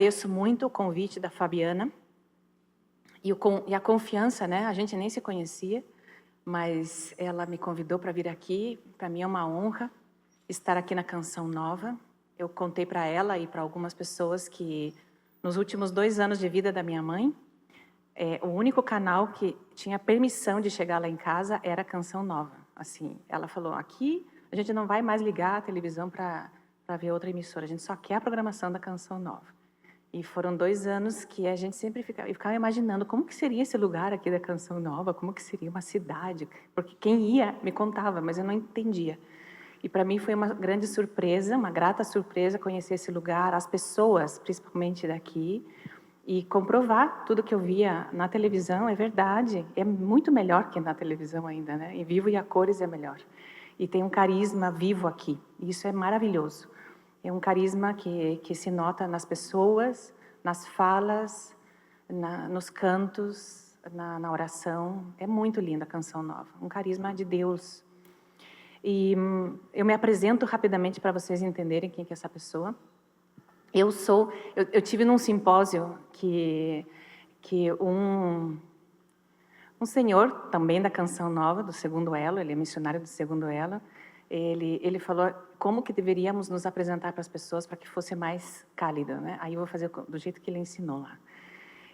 Agradeço muito o convite da Fabiana e a confiança, né? A gente nem se conhecia, mas ela me convidou para vir aqui. Para mim é uma honra estar aqui na Canção Nova. Eu contei para ela e para algumas pessoas que nos últimos 2 anos de vida da minha mãe, o único canal que tinha permissão de chegar lá em casa era a Canção Nova. Assim, ela falou, aqui a gente não vai mais ligar a televisão para ver outra emissora, a gente só quer a programação da Canção Nova. E foram 2 anos que a gente sempre ficava imaginando como que seria esse lugar aqui da Canção Nova, como que seria uma cidade, porque quem ia me contava, mas eu não entendia. E para mim foi uma grande surpresa, uma grata surpresa conhecer esse lugar, as pessoas, principalmente daqui, e comprovar tudo que eu via na televisão é verdade, é muito melhor que na televisão ainda, né? Em vivo e a cores é melhor. E tem um carisma vivo aqui, e isso é maravilhoso. É um carisma que se nota nas pessoas, nas falas, nos cantos, na oração. É muito linda a Canção Nova, um carisma de Deus. E eu me apresento rapidamente para vocês entenderem quem que é essa pessoa. Eu tive num simpósio que um senhor, também da Canção Nova, do Segundo Elo, ele é missionário do Segundo Elo, ele falou como que deveríamos nos apresentar para as pessoas para que fosse mais cálido, né? Aí eu vou fazer do jeito que ele ensinou lá.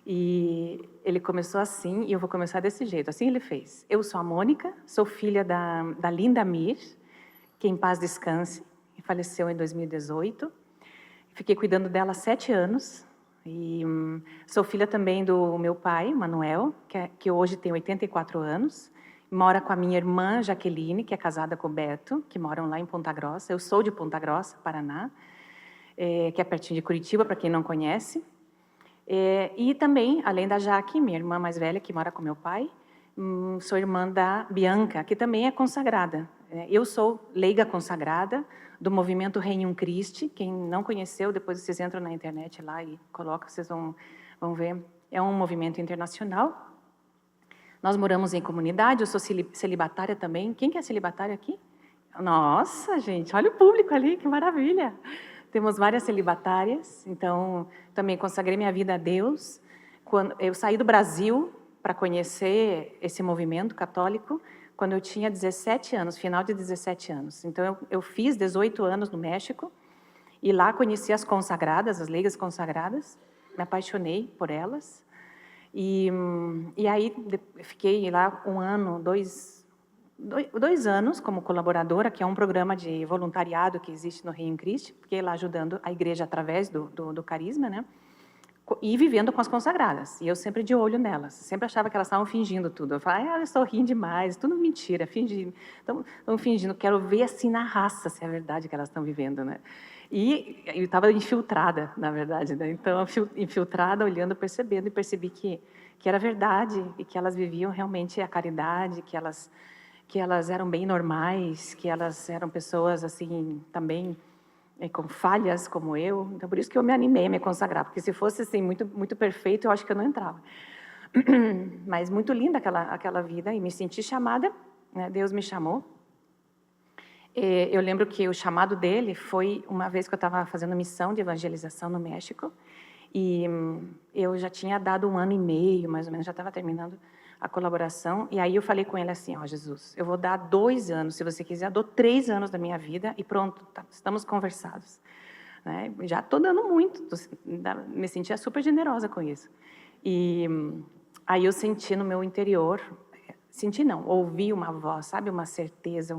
E ele começou assim, e eu vou começar desse jeito. Assim ele fez. Eu sou a Mônica, sou filha da Linda Mir, que em paz descanse, que faleceu em 2018. Fiquei cuidando dela há 7 anos. E sou filha também do meu pai, Manuel, que hoje tem 84 anos. Mora com a minha irmã, Jaqueline, que é casada com o Beto, que moram lá em Ponta Grossa. Eu sou de Ponta Grossa, Paraná, que é pertinho de Curitiba, para quem não conhece. E também, além da Jaque, minha irmã mais velha, que mora com meu pai, sou irmã da Bianca, que também é consagrada. Eu sou leiga consagrada do movimento Regnum Christi. Quem não conheceu, depois vocês entram na internet lá e colocam, vocês vão ver. É um movimento internacional. Nós moramos em comunidade, eu sou celibatária também. Quem que é celibatária aqui? Nossa, gente, olha o público ali, que maravilha! Temos várias celibatárias, então também consagrei minha vida a Deus. Quando eu saí do Brasil para conhecer esse movimento católico, quando eu tinha 17 anos, final de 17 anos. Então eu fiz 18 anos no México, e lá conheci as consagradas, as leigas consagradas, me apaixonei por elas. E aí fiquei lá 1 ano, 2 anos como colaboradora, que é um programa de voluntariado que existe no Regnum Christi, fiquei lá ajudando a igreja através do carisma, né? E vivendo com as consagradas, e eu sempre de olho nelas, sempre achava que elas estavam fingindo tudo. Eu falava, elas estão rindo demais, tudo mentira, fingindo, estão fingindo, quero ver assim na raça se é verdade que elas estão vivendo, né? E eu estava infiltrada, na verdade, né? Então, infiltrada, olhando, percebendo, e percebi que era verdade, e que elas viviam realmente a caridade, que elas eram bem normais, que elas eram pessoas, assim, também com falhas como eu. Então, por isso que eu me animei a me consagrar, porque se fosse, assim, muito, muito perfeito, eu acho que eu não entrava. Mas muito linda aquela vida, e me senti chamada, né? Deus me chamou. Eu lembro que o chamado dele foi uma vez que eu estava fazendo missão de evangelização no México, e eu já tinha dado 1 ano e meio, mais ou menos, já estava terminando a colaboração, e aí eu falei com ele assim, ó, Jesus, eu vou dar 2 anos, se você quiser, eu dou 3 anos da minha vida, e pronto, tá, estamos conversados. Né? Já estou dando muito, me sentia super generosa com isso. E aí eu senti no meu interior, senti não, ouvi uma voz, sabe, uma certeza,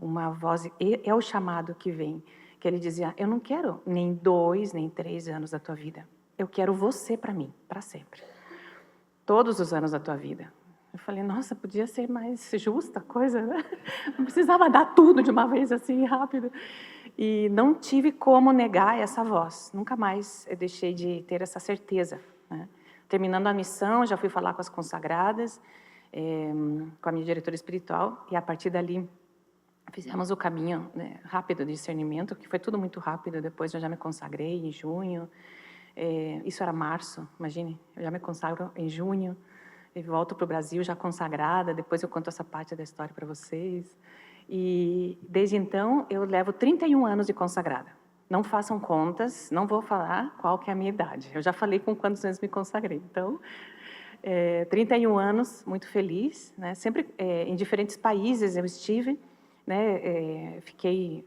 uma voz, é o chamado que vem, que ele dizia, eu não quero nem 2, nem 3 anos da tua vida, eu quero você para mim, para sempre. Todos os anos da tua vida. Eu falei, nossa, podia ser mais justa a coisa, né? Não precisava dar tudo de uma vez assim, rápido. E não tive como negar essa voz. Nunca mais eu deixei de ter essa certeza, né? Terminando a missão, já fui falar com as consagradas, com a minha diretora espiritual, e a partir dali fizemos o caminho, né, rápido de discernimento, que foi tudo muito rápido. Depois eu já me consagrei em junho. Isso era março, imagine, eu já me consagro em junho, e volto para o Brasil já consagrada, depois eu conto essa parte da história para vocês. E desde então eu levo 31 anos de consagrada. Não façam contas, não vou falar qual que é a minha idade. Eu já falei com quantos anos me consagrei. Então, 31 anos, muito feliz, né? Sempre em diferentes países eu estive, né? Fiquei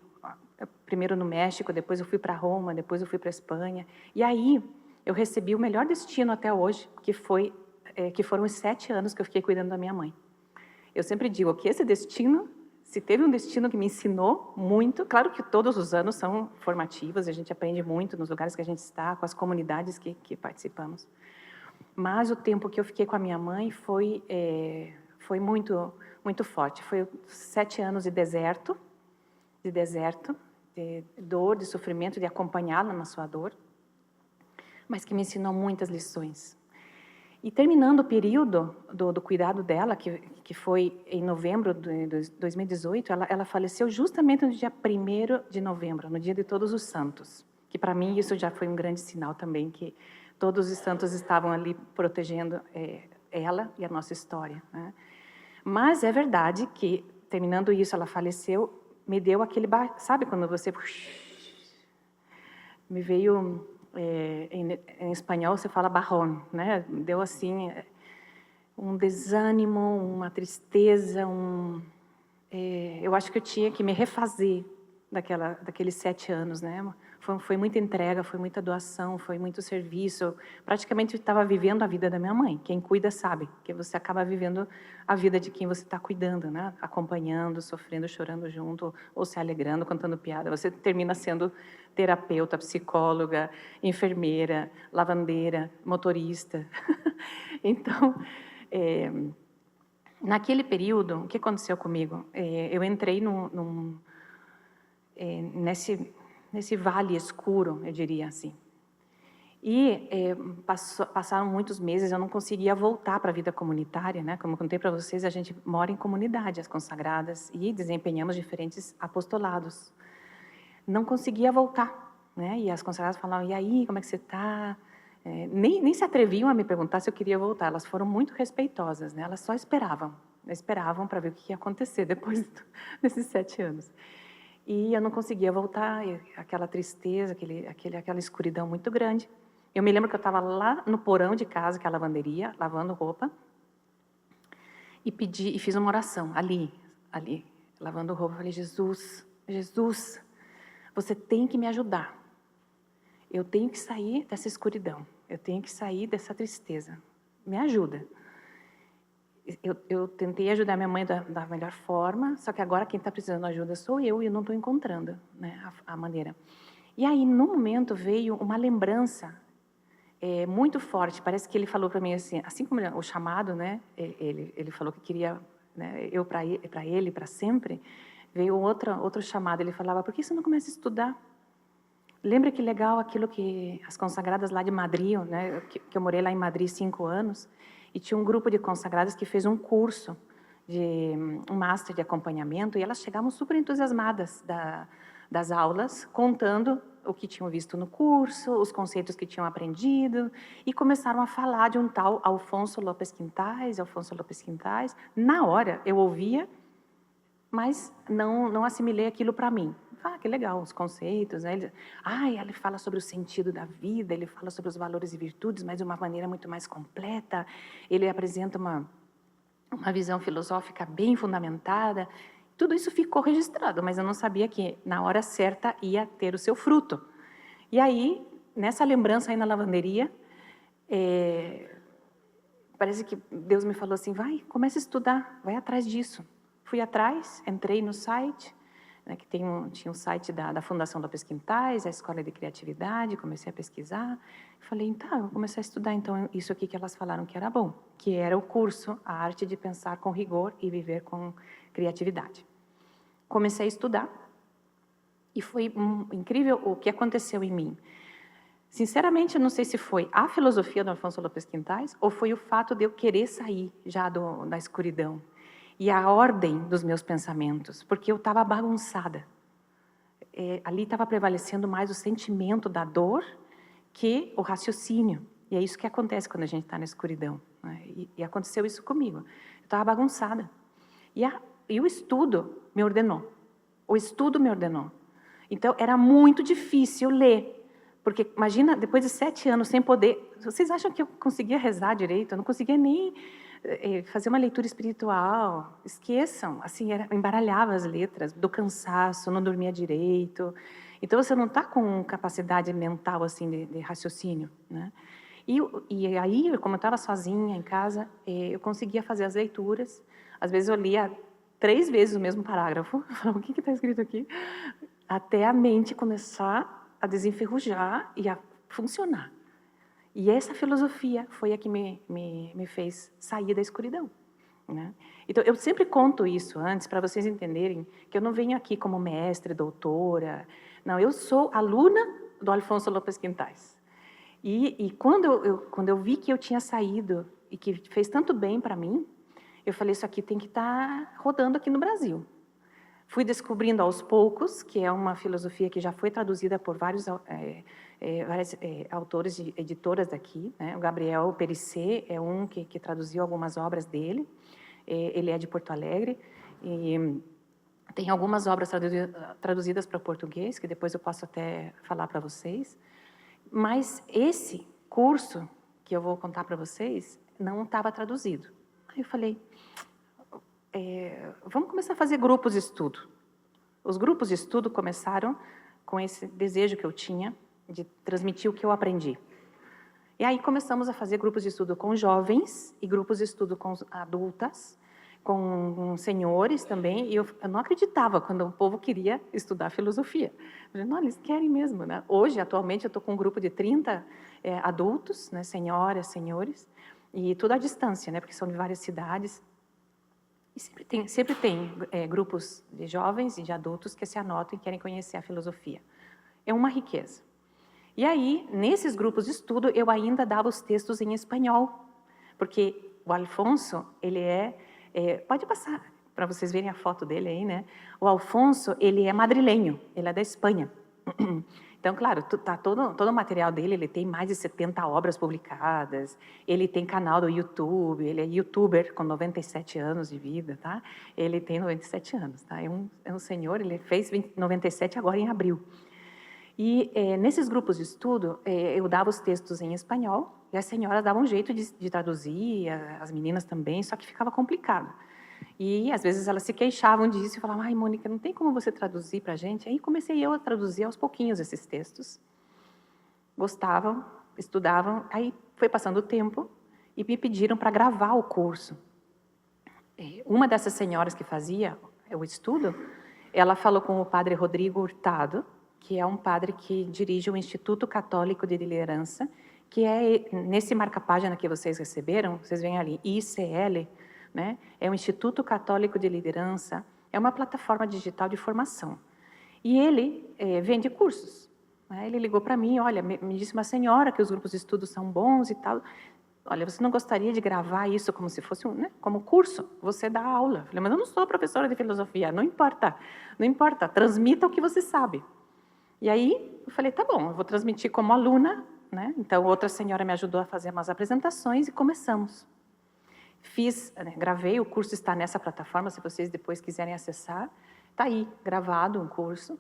primeiro no México, depois eu fui para Roma, depois eu fui para Espanha. E aí eu recebi o melhor destino até hoje, que foram os 7 anos que eu fiquei cuidando da minha mãe. Eu sempre digo que esse destino, se teve um destino que me ensinou muito, claro que todos os anos são formativos, a gente aprende muito nos lugares que a gente está, com as comunidades que participamos. Mas o tempo que eu fiquei com a minha mãe foi muito, muito forte. Foi 7 anos de deserto, de dor, de sofrimento, de acompanhá-la na sua dor, mas que me ensinou muitas lições. E terminando o período do cuidado dela, que foi em novembro de 2018, ela faleceu justamente no dia 1º de novembro, no dia de Todos os Santos, que para mim isso já foi um grande sinal também, que todos os santos estavam ali protegendo ela e a nossa história, né? Mas é verdade que, terminando isso, ela faleceu, me deu aquele... Sabe quando você... Me veio... em espanhol se fala bajón, né? Deu assim um desânimo, uma tristeza, eu acho que eu tinha que me refazer daqueles 7 anos, né? Foi muita entrega, foi muita doação, foi muito serviço. Praticamente eu estava vivendo a vida da minha mãe. Quem cuida sabe que você acaba vivendo a vida de quem você está cuidando, né? Acompanhando, sofrendo, chorando junto, ou se alegrando, contando piada. Você termina sendo terapeuta, psicóloga, enfermeira, lavandeira, motorista. Então, naquele período, o que aconteceu comigo? Eu entrei nesse vale escuro, eu diria assim. E passaram muitos meses, eu não conseguia voltar para a vida comunitária, né? Como eu contei para vocês, a gente mora em comunidade, as consagradas, e desempenhamos diferentes apostolados. Não conseguia voltar, né? E as consagradas falavam, e aí, como é que você está? Nem se atreviam a me perguntar se eu queria voltar, elas foram muito respeitosas, né? Elas só esperavam para ver o que ia acontecer depois desses 7 anos. E eu não conseguia voltar, aquela tristeza, aquela escuridão muito grande. Eu me lembro que eu estava lá no porão de casa, que é a lavanderia, lavando roupa, e fiz uma oração, ali, lavando roupa. Eu falei, Jesus, você tem que me ajudar. Eu tenho que sair dessa escuridão, eu tenho que sair dessa tristeza. Me ajuda. Eu tentei ajudar minha mãe da melhor forma, só que agora quem está precisando de ajuda sou eu e eu não estou encontrando, né, a maneira. E aí, no momento, veio uma lembrança muito forte. Parece que ele falou para mim assim como o chamado, né, ele falou que queria, né, eu para ele, para sempre, veio outro chamado. Ele falava, por que você não começa a estudar? Lembra que legal aquilo que as consagradas lá de Madrid, né, que eu morei lá em Madrid 5 anos, e tinha um grupo de consagradas que fez um curso, um master de acompanhamento, e elas chegavam super entusiasmadas das aulas, contando o que tinham visto no curso, os conceitos que tinham aprendido, e começaram a falar de um tal Alfonso López Quintais. Na hora, eu ouvia, mas não assimilei aquilo para mim. Que legal, os conceitos, né? Ele fala sobre o sentido da vida, ele fala sobre os valores e virtudes, mas de uma maneira muito mais completa. Ele apresenta uma visão filosófica bem fundamentada. Tudo isso ficou registrado, mas eu não sabia que na hora certa ia ter o seu fruto. E aí, nessa lembrança aí na lavanderia, parece que Deus me falou assim, comece a estudar, vai atrás disso. Fui atrás, entrei no site, né, que tinha um site da Fundação López Quintais, a Escola de Criatividade, comecei a pesquisar. Falei, eu vou começar a estudar então isso aqui que elas falaram que era bom, que era o curso, a arte de pensar com rigor e viver com criatividade. Comecei a estudar e foi incrível o que aconteceu em mim. Sinceramente, eu não sei se foi a filosofia do Alfonso López Quintais ou foi o fato de eu querer sair já da escuridão. E a ordem dos meus pensamentos, porque eu estava bagunçada. Ali estava prevalecendo mais o sentimento da dor que o raciocínio. E é isso que acontece quando a gente está na escuridão, né? E aconteceu isso comigo. Eu estava bagunçada. E o estudo me ordenou. O estudo me ordenou. Então, era muito difícil ler. Porque, imagina, depois de 7 anos sem poder... Vocês acham que eu conseguia rezar direito? Eu não conseguia nem fazer uma leitura espiritual. Esqueçam. Assim, embaralhava as letras, do cansaço, não dormia direito. Então, você não está com capacidade mental assim, de raciocínio, né? E aí, como eu estava sozinha em casa, eu conseguia fazer as leituras. Às vezes, eu lia 3 vezes o mesmo parágrafo. O que está escrito aqui? Até a mente começar a desenferrujar e a funcionar. E essa filosofia foi a que me fez sair da escuridão, né? Então, eu sempre conto isso antes, para vocês entenderem que eu não venho aqui como mestre, doutora. Não, eu sou aluna do Alfonso Lopes Quintais. E quando eu vi que eu tinha saído e que fez tanto bem para mim, eu falei, isso aqui tem que estar rodando aqui no Brasil. Fui descobrindo aos poucos, que é uma filosofia que já foi traduzida por vários autores e editoras daqui, né? O Gabriel Perissé é um que traduziu algumas obras dele. Ele é de Porto Alegre. E tem algumas obras traduzidas para o português, que depois eu posso até falar para vocês. Mas esse curso que eu vou contar para vocês não estava traduzido. Aí eu falei, vamos começar a fazer grupos de estudo. Os grupos de estudo começaram com esse desejo que eu tinha de transmitir o que eu aprendi. E aí começamos a fazer grupos de estudo com jovens e grupos de estudo com adultas, com senhores também, e eu não acreditava quando o povo queria estudar filosofia. Eu falei, não, eles querem mesmo, né? Hoje, atualmente, eu estou com um grupo de 30 adultos, né, senhoras, senhores, e tudo à distância, né, porque são de várias cidades. E sempre tem grupos de jovens e de adultos que se anotam e querem conhecer a filosofia. É uma riqueza. E aí, nesses grupos de estudo, eu ainda dava os textos em espanhol, porque o Alfonso, ele pode passar para vocês verem a foto dele aí, né? O Alfonso, ele é madrilenho, ele é da Espanha. Então, claro, todo o material dele, ele tem mais de 70 obras publicadas, ele tem canal do YouTube, ele é youtuber com 97 anos de vida, tá? Ele tem 97 anos, tá? É um senhor, ele fez 97 agora em abril. E nesses grupos de estudo, eu dava os textos em espanhol, e as senhoras davam um jeito de traduzir, as meninas também, só que ficava complicado. E, às vezes, elas se queixavam disso e falavam, ai, Mônica, não tem como você traduzir para a gente? Aí comecei eu a traduzir aos pouquinhos esses textos. Gostavam, estudavam, aí foi passando o tempo e me pediram para gravar o curso. Uma dessas senhoras que fazia o estudo, ela falou com o padre Rodrigo Hurtado, que é um padre que dirige o Instituto Católico de Liderança, que é nesse marca-página que vocês receberam, vocês veem ali, ICL, né? É o Instituto Católico de Liderança, é uma plataforma digital de formação. E ele vende cursos, né? Ele ligou para mim, olha, me disse uma senhora que os grupos de estudo são bons e tal. Olha, você não gostaria de gravar isso como se fosse como curso? Você dá aula. Eu falei, mas eu não sou professora de filosofia, não importa, transmita o que você sabe. E aí eu falei, tá bom, eu vou transmitir como aluna, né? Então outra senhora me ajudou a fazer umas apresentações e começamos. Gravei, o curso está nessa plataforma, se vocês depois quiserem acessar, está aí, gravado um curso.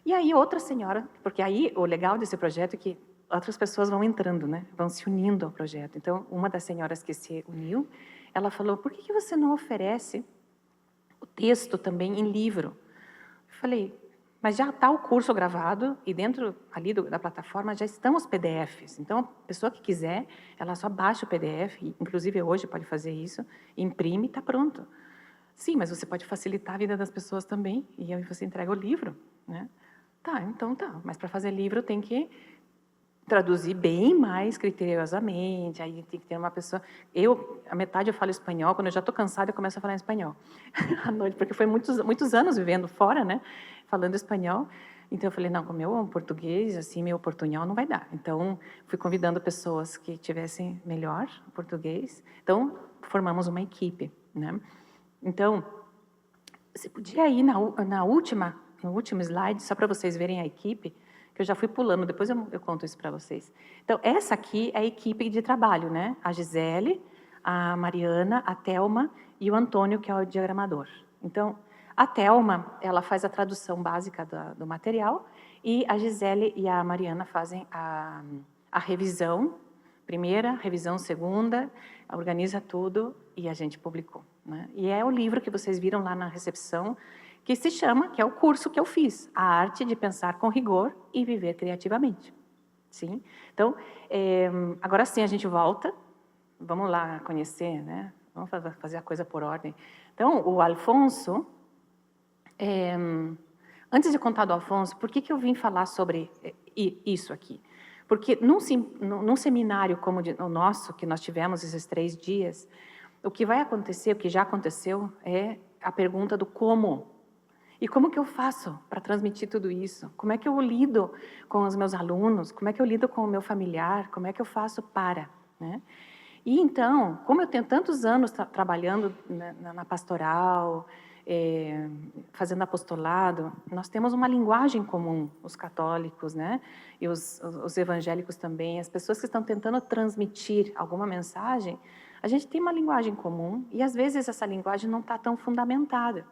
E aí outra senhora, porque aí o legal desse projeto é que outras pessoas vão entrando, né? Vão se unindo ao projeto. Então, uma das senhoras que se uniu, ela falou, por que você não oferece o texto também em livro? Eu falei, mas já está o curso gravado e dentro ali da plataforma já estão os PDFs. Então, a pessoa que quiser, ela só baixa o PDF, inclusive hoje pode fazer isso, imprime e está pronto. Sim, mas você pode facilitar a vida das pessoas também e aí você entrega o livro, né? Tá, então tá. Mas para fazer livro tem que traduzir bem mais criteriosamente, aí tem que ter uma pessoa... a metade eu falo espanhol, quando eu já estou cansada eu começo a falar espanhol à noite, porque foi muitos anos vivendo fora, né, falando espanhol, então eu falei, não, com o meu português, assim, meu portunhol não vai dar, então fui convidando pessoas que tivessem melhor português, então formamos uma equipe, né, então, você podia ir no último slide, só para vocês verem a equipe, que eu já fui pulando, depois eu conto isso para vocês. Então, essa aqui é a equipe de trabalho, né? A Gisele, a Mariana, a Thelma e o Antônio, que é o diagramador. Então, A Thelma, ela faz a tradução básica do material e a Gisele e a Mariana fazem a revisão, primeira, revisão segunda, organiza tudo e a gente publicou, né? E é o livro que vocês viram lá na recepção, que se chama, que é o curso que eu fiz, A Arte de Pensar com Rigor e Viver Criativamente. Sim? Então, agora sim a gente volta, vamos lá conhecer, né? Vamos fazer a coisa por ordem. Então, o Alfonso, antes de contar do Alfonso, por que eu vim falar sobre isso aqui? Porque num seminário como o nosso, que nós tivemos esses 3 dias, o que vai acontecer, o que já aconteceu, é a pergunta do como. E como que eu faço para transmitir tudo isso? Como é que eu lido com os meus alunos? Como é que eu lido com o meu familiar? Como é que eu faço para, né? E então, como eu tenho tantos anos trabalhando na pastoral, fazendo apostolado, nós temos uma linguagem comum, os católicos, né? E os evangélicos também, as pessoas que estão tentando transmitir alguma mensagem, a gente tem uma linguagem comum e às vezes essa linguagem não está tão fundamentada.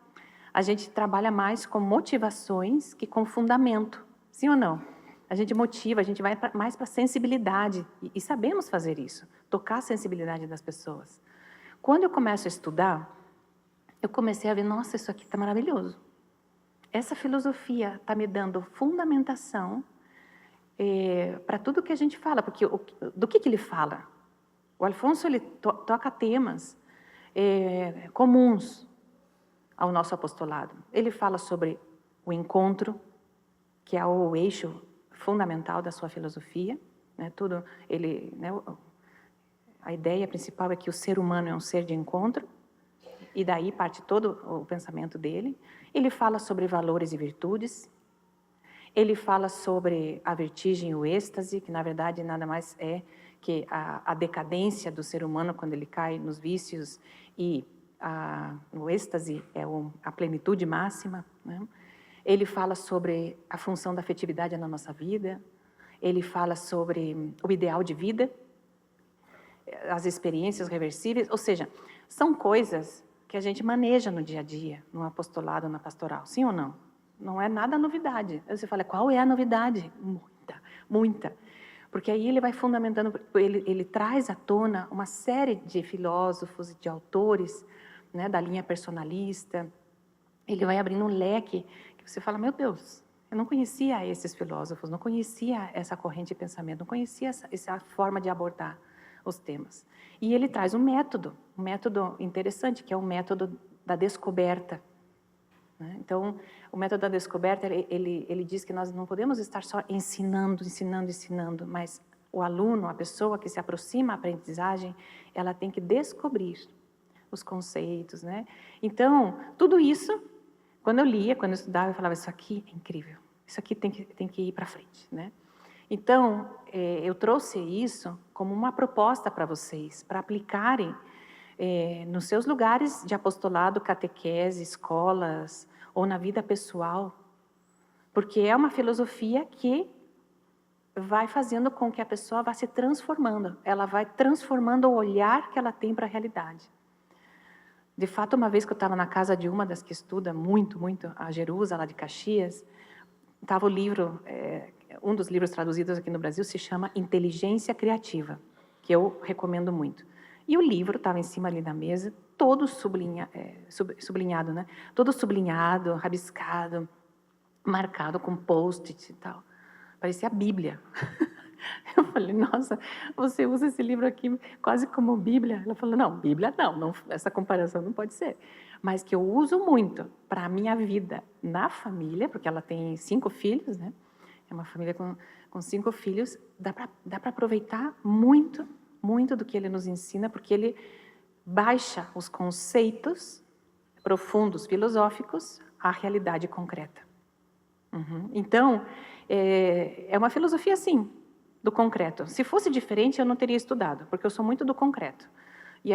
A gente trabalha mais com motivações que com fundamento, sim ou não? A gente motiva, a gente vai mais para a sensibilidade e sabemos fazer isso, tocar a sensibilidade das pessoas. Quando eu começo a estudar, eu comecei a ver, nossa, isso aqui está maravilhoso. Essa filosofia está me dando fundamentação para tudo que a gente fala, porque do que ele fala? O Alfonso ele toca temas comuns ao nosso apostolado. Ele fala sobre o encontro, que é o eixo fundamental da sua filosofia, né? A ideia principal é que o ser humano é um ser de encontro, e daí parte todo o pensamento dele. Ele fala sobre valores e virtudes, ele fala sobre a vertigem e o êxtase, que na verdade nada mais é que a decadência do ser humano quando ele cai nos vícios, e o êxtase é a plenitude máxima, né? Ele fala sobre a função da afetividade na nossa vida, ele fala sobre o ideal de vida, as experiências reversíveis, ou seja, são coisas que a gente maneja no dia a dia, no apostolado, na pastoral, sim ou não? Não é nada novidade. Aí você fala, qual é a novidade? Muita, muita. Porque aí ele vai fundamentando, ele traz à tona uma série de filósofos e de autores, né, da linha personalista. Ele vai abrindo um leque que você fala, meu Deus, eu não conhecia esses filósofos, não conhecia essa corrente de pensamento, não conhecia essa forma de abordar os temas. E ele traz um método interessante, que é o método da descoberta, né? Então, o método da descoberta, ele diz que nós não podemos estar só ensinando, mas o aluno, a pessoa que se aproxima à aprendizagem, ela tem que descobrir os conceitos, né? Então, tudo isso, quando eu lia, quando eu estudava, eu falava, isso aqui é incrível, isso aqui tem que ir para frente, né? Então, eu trouxe isso como uma proposta para vocês, para aplicarem nos seus lugares de apostolado, catequese, escolas, ou na vida pessoal, porque é uma filosofia que vai fazendo com que a pessoa vá se transformando, ela vai transformando o olhar que ela tem para a realidade. De fato, uma vez que eu estava na casa de uma das que estuda muito, muito, a Jerusa, lá de Caxias, estava o livro, um dos livros traduzidos aqui no Brasil se chama Inteligência Criativa, que eu recomendo muito. E o livro estava em cima ali na mesa, todo sublinhado, né? Todo sublinhado, rabiscado, marcado com post-it e tal. Parecia a Bíblia. Eu falei, nossa, você usa esse livro aqui quase como Bíblia? Ela falou, não, Bíblia não, essa comparação não pode ser. Mas que eu uso muito para a minha vida na família, porque ela tem 5 filhos, né? É uma família com 5 filhos, dá para aproveitar muito, muito do que ele nos ensina, porque ele baixa os conceitos profundos, filosóficos, à realidade concreta. Então, é uma filosofia assim, do concreto. Se fosse diferente, eu não teria estudado, porque eu sou muito do concreto. E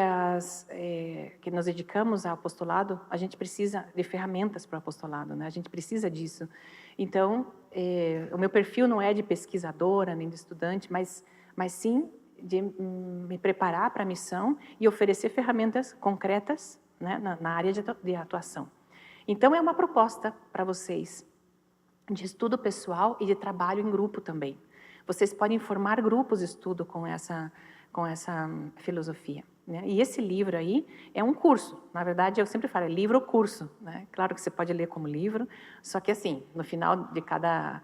que nos dedicamos ao apostolado, a gente precisa de ferramentas para o apostolado, né? A gente precisa disso. Então, o meu perfil não é de pesquisadora, nem de estudante, mas sim de me preparar para a missão e oferecer ferramentas concretas, né, na área de atuação. Então, é uma proposta para vocês de estudo pessoal e de trabalho em grupo também. Vocês podem formar grupos de estudo com essa filosofia, né? E esse livro aí é um curso. Na verdade, eu sempre falo, é livro ou curso, né? Claro que você pode ler como livro, só que assim, no final de cada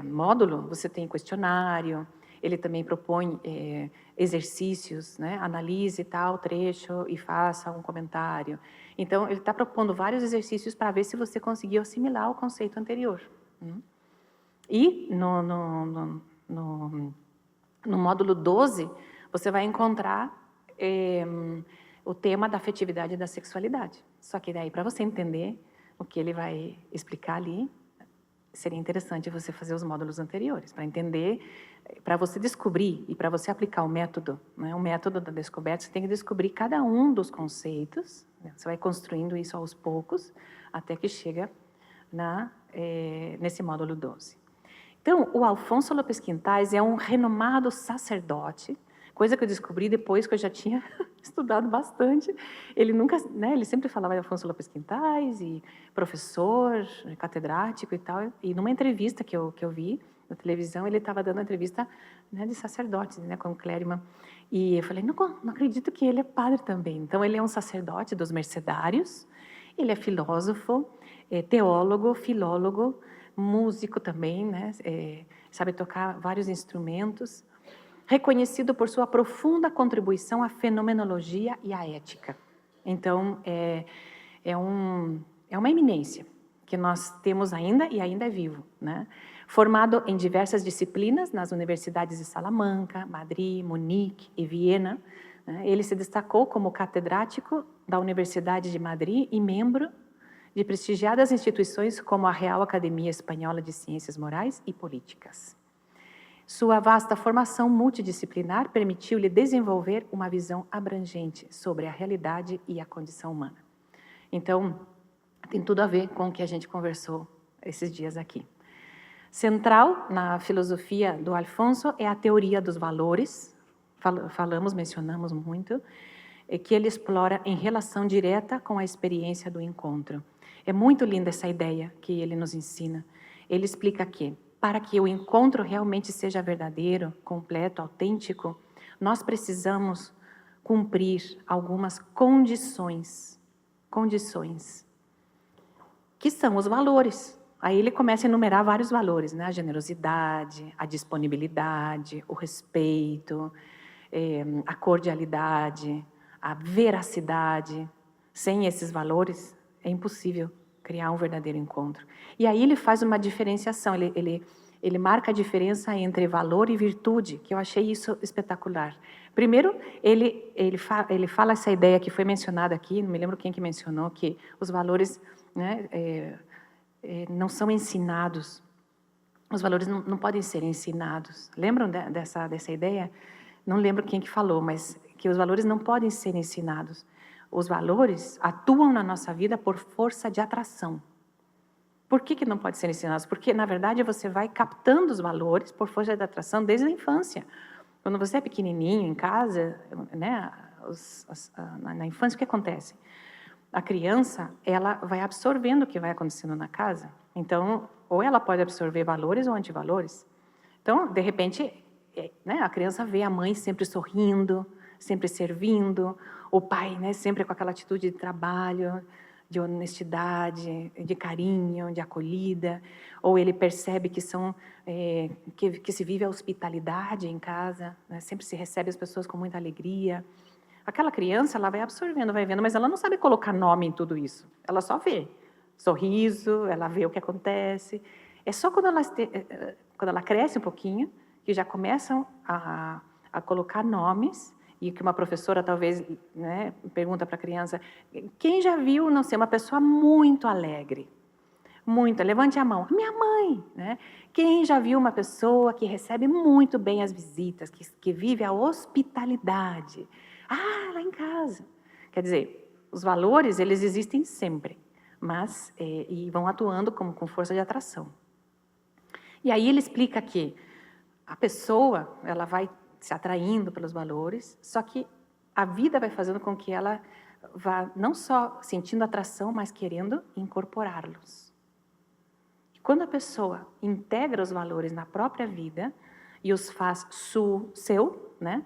módulo, você tem questionário, ele também propõe exercícios, né? Analise tal trecho e faça um comentário. Então, ele está propondo vários exercícios para ver se você conseguiu assimilar o conceito anterior. E no módulo 12, você vai encontrar o tema da afetividade e da sexualidade. Só que daí, para você entender o que ele vai explicar ali, seria interessante você fazer os módulos anteriores, para entender, para você descobrir e para você aplicar o método, né, o método da descoberta, você tem que descobrir cada um dos conceitos, né, você vai construindo isso aos poucos, até que chega nesse módulo 12. Então, o Alfonso Lopes Quintais é um renomado sacerdote, coisa que eu descobri depois que eu já tinha estudado bastante. Ele nunca, né, ele sempre falava de Alfonso Lopes Quintais, e professor, catedrático e tal. E numa entrevista que eu vi na televisão, ele estava dando uma entrevista, né, de sacerdotes, né, com o clérigo. E eu falei, não acredito que ele é padre também. Então, ele é um sacerdote dos mercedários, ele é filósofo, teólogo, filólogo, músico também, né, sabe tocar vários instrumentos, reconhecido por sua profunda contribuição à fenomenologia e à ética. Então, é uma eminência que nós temos ainda e ainda é vivo, né? Formado em diversas disciplinas nas universidades de Salamanca, Madrid, Munique e Viena, né? Ele se destacou como catedrático da Universidade de Madrid e membro de prestigiadas instituições como a Real Academia Espanhola de Ciências Morais e Políticas. Sua vasta formação multidisciplinar permitiu-lhe desenvolver uma visão abrangente sobre a realidade e a condição humana. Então, tem tudo a ver com o que a gente conversou esses dias aqui. Central na filosofia do Alfonso é a teoria dos valores, mencionamos muito, que ele explora em relação direta com a experiência do encontro. É muito linda essa ideia que ele nos ensina. Ele explica que, para que o encontro realmente seja verdadeiro, completo, autêntico, nós precisamos cumprir algumas condições, que são os valores. Aí ele começa a enumerar vários valores, né? A generosidade, a disponibilidade, o respeito, a cordialidade, a veracidade. Sem esses valores, é impossível criar um verdadeiro encontro. E aí ele faz uma diferenciação, ele marca a diferença entre valor e virtude, que eu achei isso espetacular. Primeiro, ele fala essa ideia que foi mencionada aqui, não me lembro quem que mencionou, que os valores, né, não são ensinados. Os valores não podem ser ensinados. Lembram dessa ideia? Não lembro quem que falou, mas que os valores não podem ser ensinados. Os valores atuam na nossa vida por força de atração. Por que não pode ser ensinados? Porque, na verdade, você vai captando os valores por força de atração desde a infância. Quando você é pequenininho, em casa, né, na infância, o que acontece? A criança, ela vai absorvendo o que vai acontecendo na casa. Então, ou ela pode absorver valores ou antivalores. Então, de repente, né, a criança vê a mãe sempre sorrindo, sempre servindo, o pai, né, sempre com aquela atitude de trabalho, de honestidade, de carinho, de acolhida, ou ele percebe que que se vive a hospitalidade em casa, né, sempre se recebe as pessoas com muita alegria. Aquela criança, ela vai absorvendo, vai vendo, mas ela não sabe colocar nome em tudo isso. Ela só vê sorriso, ela vê o que acontece. É só quando ela cresce um pouquinho que já começam a colocar nomes, e que uma professora talvez, né, pergunta para a criança, quem já viu, não sei, uma pessoa muito alegre? Muito, levante a mão. Minha mãe, né? Quem já viu uma pessoa que recebe muito bem as visitas, que vive a hospitalidade? Ah, lá em casa. Quer dizer, os valores, eles existem sempre, mas e vão atuando com força de atração. E aí ele explica que a pessoa, ela vai se atraindo pelos valores, só que a vida vai fazendo com que ela vá não só sentindo atração, mas querendo incorporá-los. Quando a pessoa integra os valores na própria vida e os faz seu, né?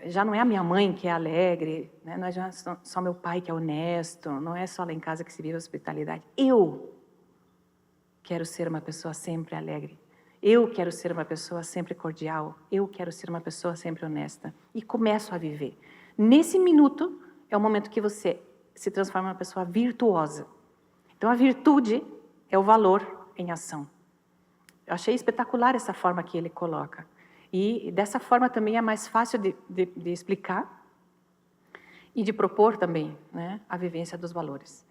Já não é a minha mãe que é alegre, né? Não é só meu pai que é honesto, não é só lá em casa que se vive a hospitalidade. Eu quero ser uma pessoa sempre alegre. Eu quero ser uma pessoa sempre cordial. Eu quero ser uma pessoa sempre honesta. E começo a viver. Nesse minuto é o momento que você se transforma em uma pessoa virtuosa. Então a virtude é o valor em ação. Eu achei espetacular essa forma que ele coloca. E dessa forma também é mais fácil de explicar e de propor também, né, a vivência dos valores.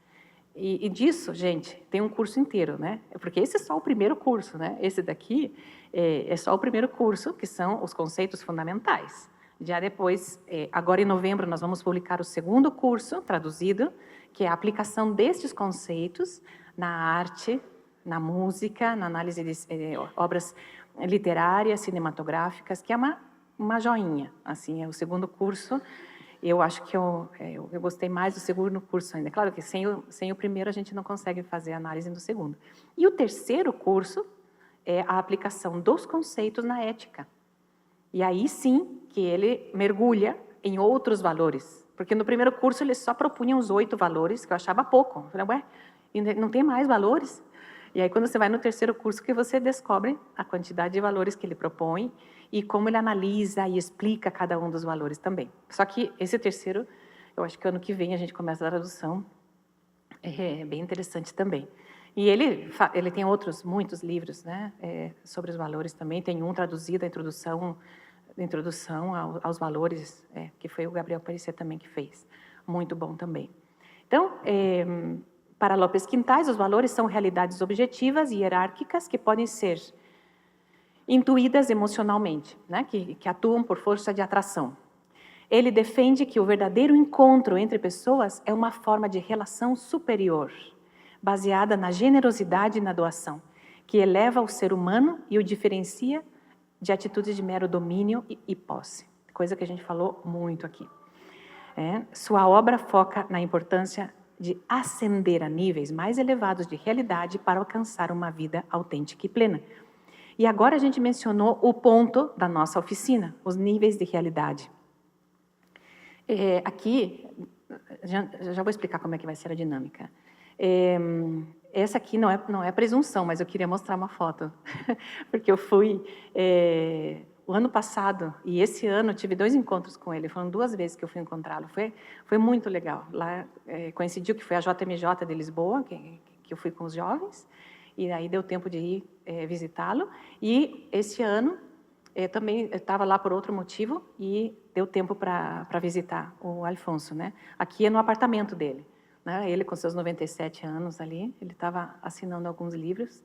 E disso, gente, tem um curso inteiro, né? Porque esse é só o primeiro curso, né? Esse daqui é só o primeiro curso, que são os conceitos fundamentais. Já depois, agora em novembro, nós vamos publicar o segundo curso, traduzido, que é a aplicação destes conceitos na arte, na música, na análise de obras literárias, cinematográficas, que é uma joinha. Assim, é o segundo curso. Eu acho que eu gostei mais do segundo curso ainda. Claro que sem o primeiro a gente não consegue fazer a análise do segundo. E o terceiro curso é a aplicação dos conceitos na ética. E aí sim que ele mergulha em outros valores. Porque no primeiro curso ele só propunha os 8 valores, que eu achava pouco. Eu falei, ué, não tem mais valores? E aí quando você vai no terceiro curso que você descobre a quantidade de valores que ele propõe e como ele analisa e explica cada um dos valores também. Só que esse terceiro, eu acho que ano que vem a gente começa a tradução, é bem interessante também. E ele tem muitos livros, né, sobre os valores também. Tem um traduzido, a introdução aos valores, que foi o Gabriel Parisset também que fez. Muito bom também. Então, para Lopes Quintais, os valores são realidades objetivas e hierárquicas que podem ser intuídas emocionalmente, né? que atuam por força de atração. Ele defende que o verdadeiro encontro entre pessoas é uma forma de relação superior, baseada na generosidade e na doação, que eleva o ser humano e o diferencia de atitudes de mero domínio e posse, coisa que a gente falou muito aqui. Sua obra foca na importância de ascender a níveis mais elevados de realidade para alcançar uma vida autêntica e plena. E agora a gente mencionou o ponto da nossa oficina, os níveis de realidade. Aqui, já vou explicar como é que vai ser a dinâmica. Essa aqui não é presunção, mas eu queria mostrar uma foto. Porque eu fui o ano passado e esse ano tive 2 encontros com ele. Foram 2 vezes que eu fui encontrá-lo. Foi muito legal. Lá coincidiu que foi a JMJ de Lisboa, que eu fui com os jovens. E aí deu tempo de ir visitá-lo. E esse ano também estava lá por outro motivo e deu tempo para visitar o Alfonso, né? Aqui é no apartamento dele, né? Ele com seus 97 anos ali, ele estava assinando alguns livros.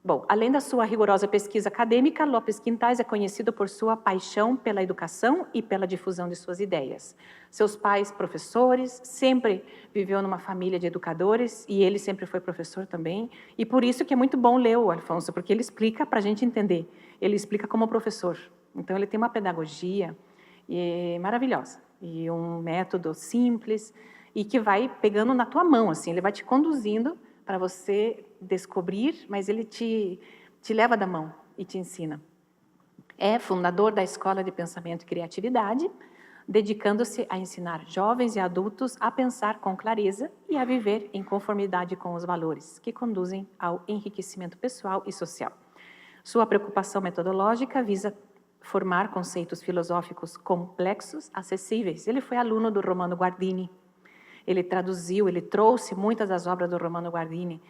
Bom, além da sua rigorosa pesquisa acadêmica, Lopes Quintais é conhecido por sua paixão pela educação e pela difusão de suas ideias. Seus pais, professores, sempre viveu numa família de educadores e ele sempre foi professor também. E por isso que é muito bom ler o Alfonso, porque ele explica para a gente entender. Ele explica como professor. Então, ele tem uma pedagogia maravilhosa e um método simples e que vai pegando na tua mão, assim, ele vai te conduzindo para você descobrir, mas ele te leva da mão e te ensina. É fundador da Escola de Pensamento e Criatividade, dedicando-se a ensinar jovens e adultos a pensar com clareza e a viver em conformidade com os valores que conduzem ao enriquecimento pessoal e social. Sua preocupação metodológica visa formar conceitos filosóficos complexos, acessíveis. Ele foi aluno do Romano Guardini. Ele traduziu, ele trouxe muitas das obras do Romano Guardini.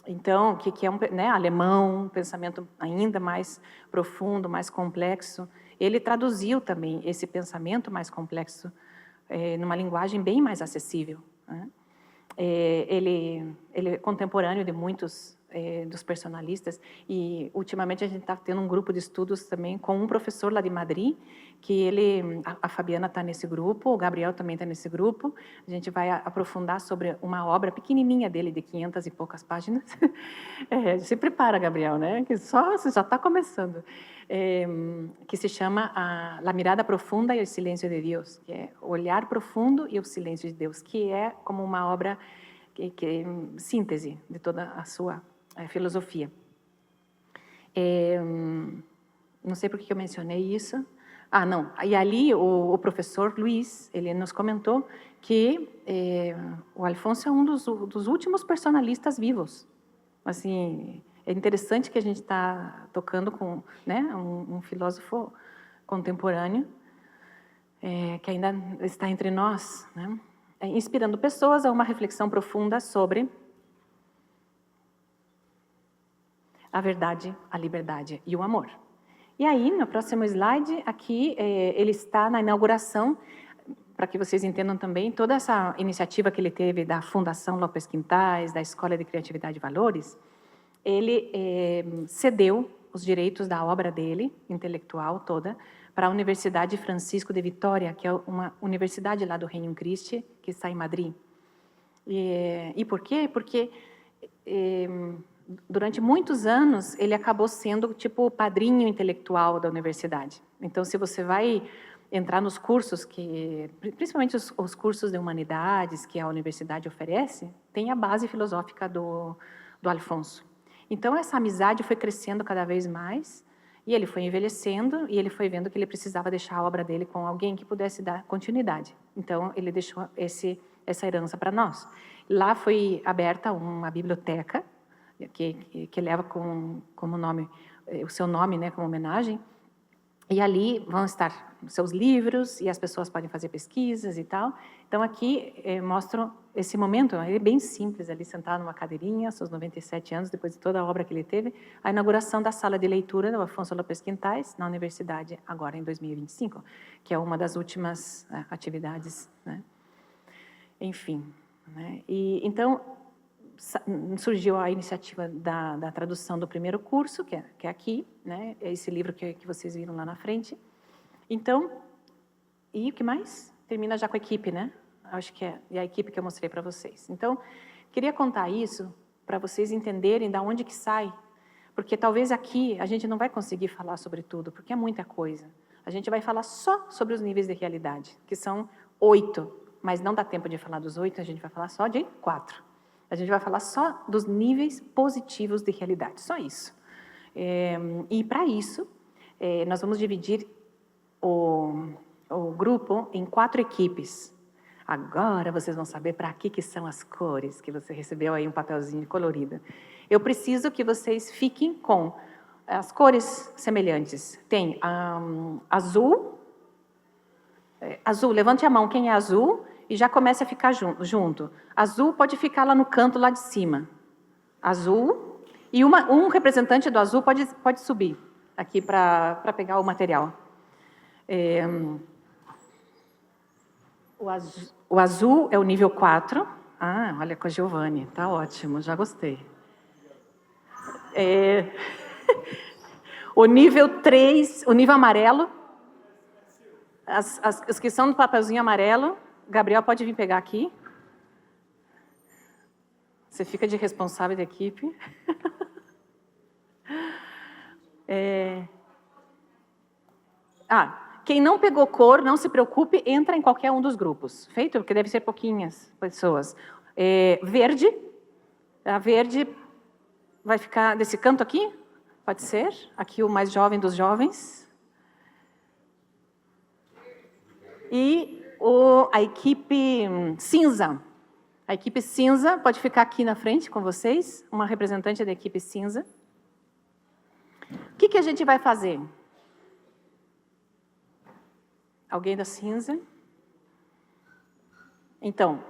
Então, que é alemão, um pensamento ainda mais profundo, mais complexo. Ele traduziu também esse pensamento mais complexo numa linguagem bem mais acessível, né? Ele é contemporâneo de muitos dos personalistas, e ultimamente a gente está tendo um grupo de estudos também com um professor lá de Madrid, que a Fabiana está nesse grupo, o Gabriel também está nesse grupo. A gente vai aprofundar sobre uma obra pequenininha dele, de 500 e poucas páginas. Se prepara, Gabriel, né? Que você já está começando. Que se chama La Mirada Profunda e o Silêncio de Deus, que é o olhar profundo e o silêncio de Deus, que é como uma obra que é síntese de toda a sua filosofia. Não sei por que eu mencionei isso. Não. E ali o professor Luiz, ele nos comentou que o Alfonso é um dos últimos personalistas vivos. Assim, é interessante que a gente está tocando com, né, um filósofo contemporâneo que ainda está entre nós, né, inspirando pessoas a uma reflexão profunda sobre a verdade, a liberdade e o amor. E aí, no próximo slide, aqui, ele está na inauguração, para que vocês entendam também, toda essa iniciativa que ele teve da Fundação Lopes Quintais, da Escola de Criatividade e Valores, ele cedeu os direitos da obra dele, intelectual toda, para a Universidade Francisco de Vitória, que é uma universidade lá do Reino Christi, que está em Madrid. E por quê? Porque durante muitos anos ele acabou sendo tipo o padrinho intelectual da universidade. Então, se você vai entrar nos cursos principalmente os cursos de humanidades que a universidade oferece, tem a base filosófica do Alfonso. Então, essa amizade foi crescendo cada vez mais, e ele foi envelhecendo, e ele foi vendo que ele precisava deixar a obra dele com alguém que pudesse dar continuidade. Então, ele deixou essa herança para nós. Lá foi aberta uma biblioteca, que leva como nome, o seu nome, né, como homenagem, e ali vão estar seus livros, e as pessoas podem fazer pesquisas e tal. Então, aqui mostro esse momento, ele é bem simples, ali sentado numa cadeirinha, seus 97 anos, depois de toda a obra que ele teve, a inauguração da sala de leitura do Afonso Lopes Quintais, na universidade, agora em 2025, que é uma das últimas atividades, né? Enfim, né? E, então, surgiu a iniciativa da tradução do primeiro curso, que é aqui, né? Esse livro que vocês viram lá na frente. Então, e o que mais? Termina já com a equipe, né? Acho que é a equipe que eu mostrei para vocês. Então, queria contar isso para vocês entenderem de onde que sai, porque talvez aqui a gente não vai conseguir falar sobre tudo, porque é muita coisa. A gente vai falar só sobre os níveis de realidade, que são 8, mas não dá tempo de falar dos 8, a gente vai falar só de 4. A gente vai falar só dos níveis positivos de realidade, só isso. E para isso, nós vamos dividir o grupo em 4 equipes. Agora vocês vão saber para que são as cores, que você recebeu aí um papelzinho colorido. Eu preciso que vocês fiquem com as cores semelhantes. Tem azul, levante a mão quem é azul, e já comece a ficar junto. Azul pode ficar lá no canto, lá de cima. Azul. E um representante do azul pode subir aqui para pegar o material. O azul é o nível 4. Olha, com a Giovanni. Tá ótimo, já gostei. O nível 3, o nível amarelo. Os que são do papelzinho amarelo, Gabriel pode vir pegar aqui. Você fica de responsável da equipe. Quem não pegou cor, não se preocupe, entra em qualquer um dos grupos. Feito? Porque deve ser pouquinhas pessoas. Verde. A verde vai ficar desse canto aqui? Pode ser? Aqui o mais jovem dos jovens. E a equipe cinza. A equipe cinza pode ficar aqui na frente com vocês, uma representante da equipe cinza. O que a gente vai fazer? Alguém da cinza? Então,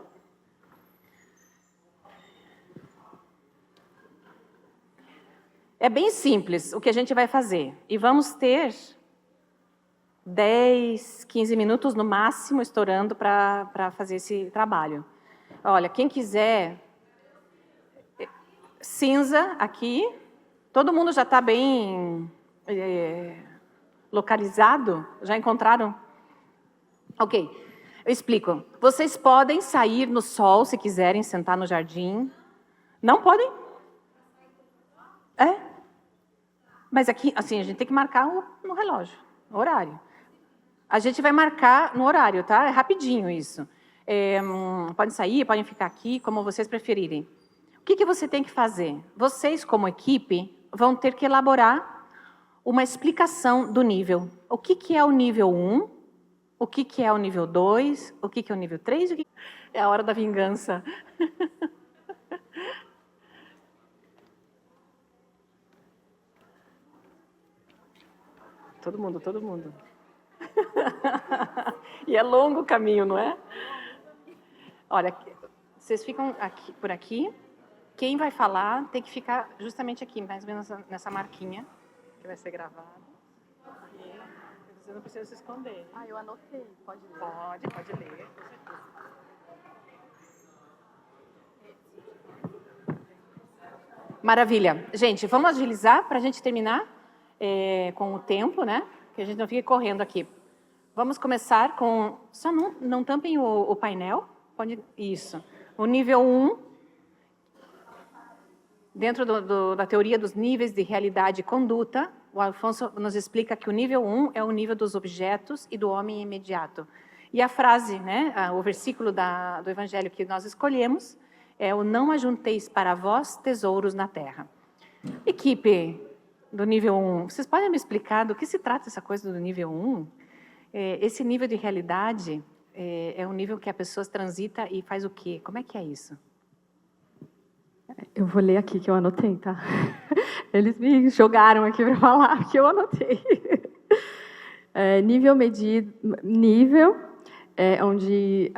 é bem simples o que a gente vai fazer. E vamos ter 10, 15 minutos no máximo, estourando, para fazer esse trabalho. Olha, quem quiser... cinza aqui. Todo mundo já está bem localizado? Já encontraram? Ok, eu explico. Vocês podem sair no sol se quiserem, sentar no jardim. Não podem? É? Mas aqui, assim, a gente tem que marcar no relógio, no horário. A gente vai marcar no horário, tá? É rapidinho isso. Podem sair, podem ficar aqui, como vocês preferirem. O que você tem que fazer? Vocês, como equipe, vão ter que elaborar uma explicação do nível. O que é o nível 1? O que é o nível 2? O que é o nível 3? É a hora da vingança. Todo mundo. E é longo o caminho, não é? Olha, vocês ficam aqui, por aqui. Quem vai falar tem que ficar justamente aqui, mais ou menos nessa marquinha, que vai ser gravada. E você não precisa se esconder. Ah, eu anotei. Pode ler. Pode ler, com certeza. Maravilha. Gente, vamos agilizar para a gente terminar com o tempo, né? Que a gente não fique correndo aqui. Vamos começar com... Só não tampem o painel. Isso. O nível 1, dentro da teoria dos níveis de realidade e conduta, o Alfonso nos explica que o nível 1 é o nível dos objetos e do homem imediato. E a frase, né, o versículo do Evangelho que nós escolhemos é o não ajunteis para vós tesouros na terra. Equipe do nível 1, vocês podem me explicar do que se trata essa coisa do nível 1? Esse nível de realidade é um nível que a pessoa transita e faz o quê? Como é que é isso? Eu vou ler aqui que eu anotei, tá? Eles me jogaram aqui para falar que eu anotei. Nível onde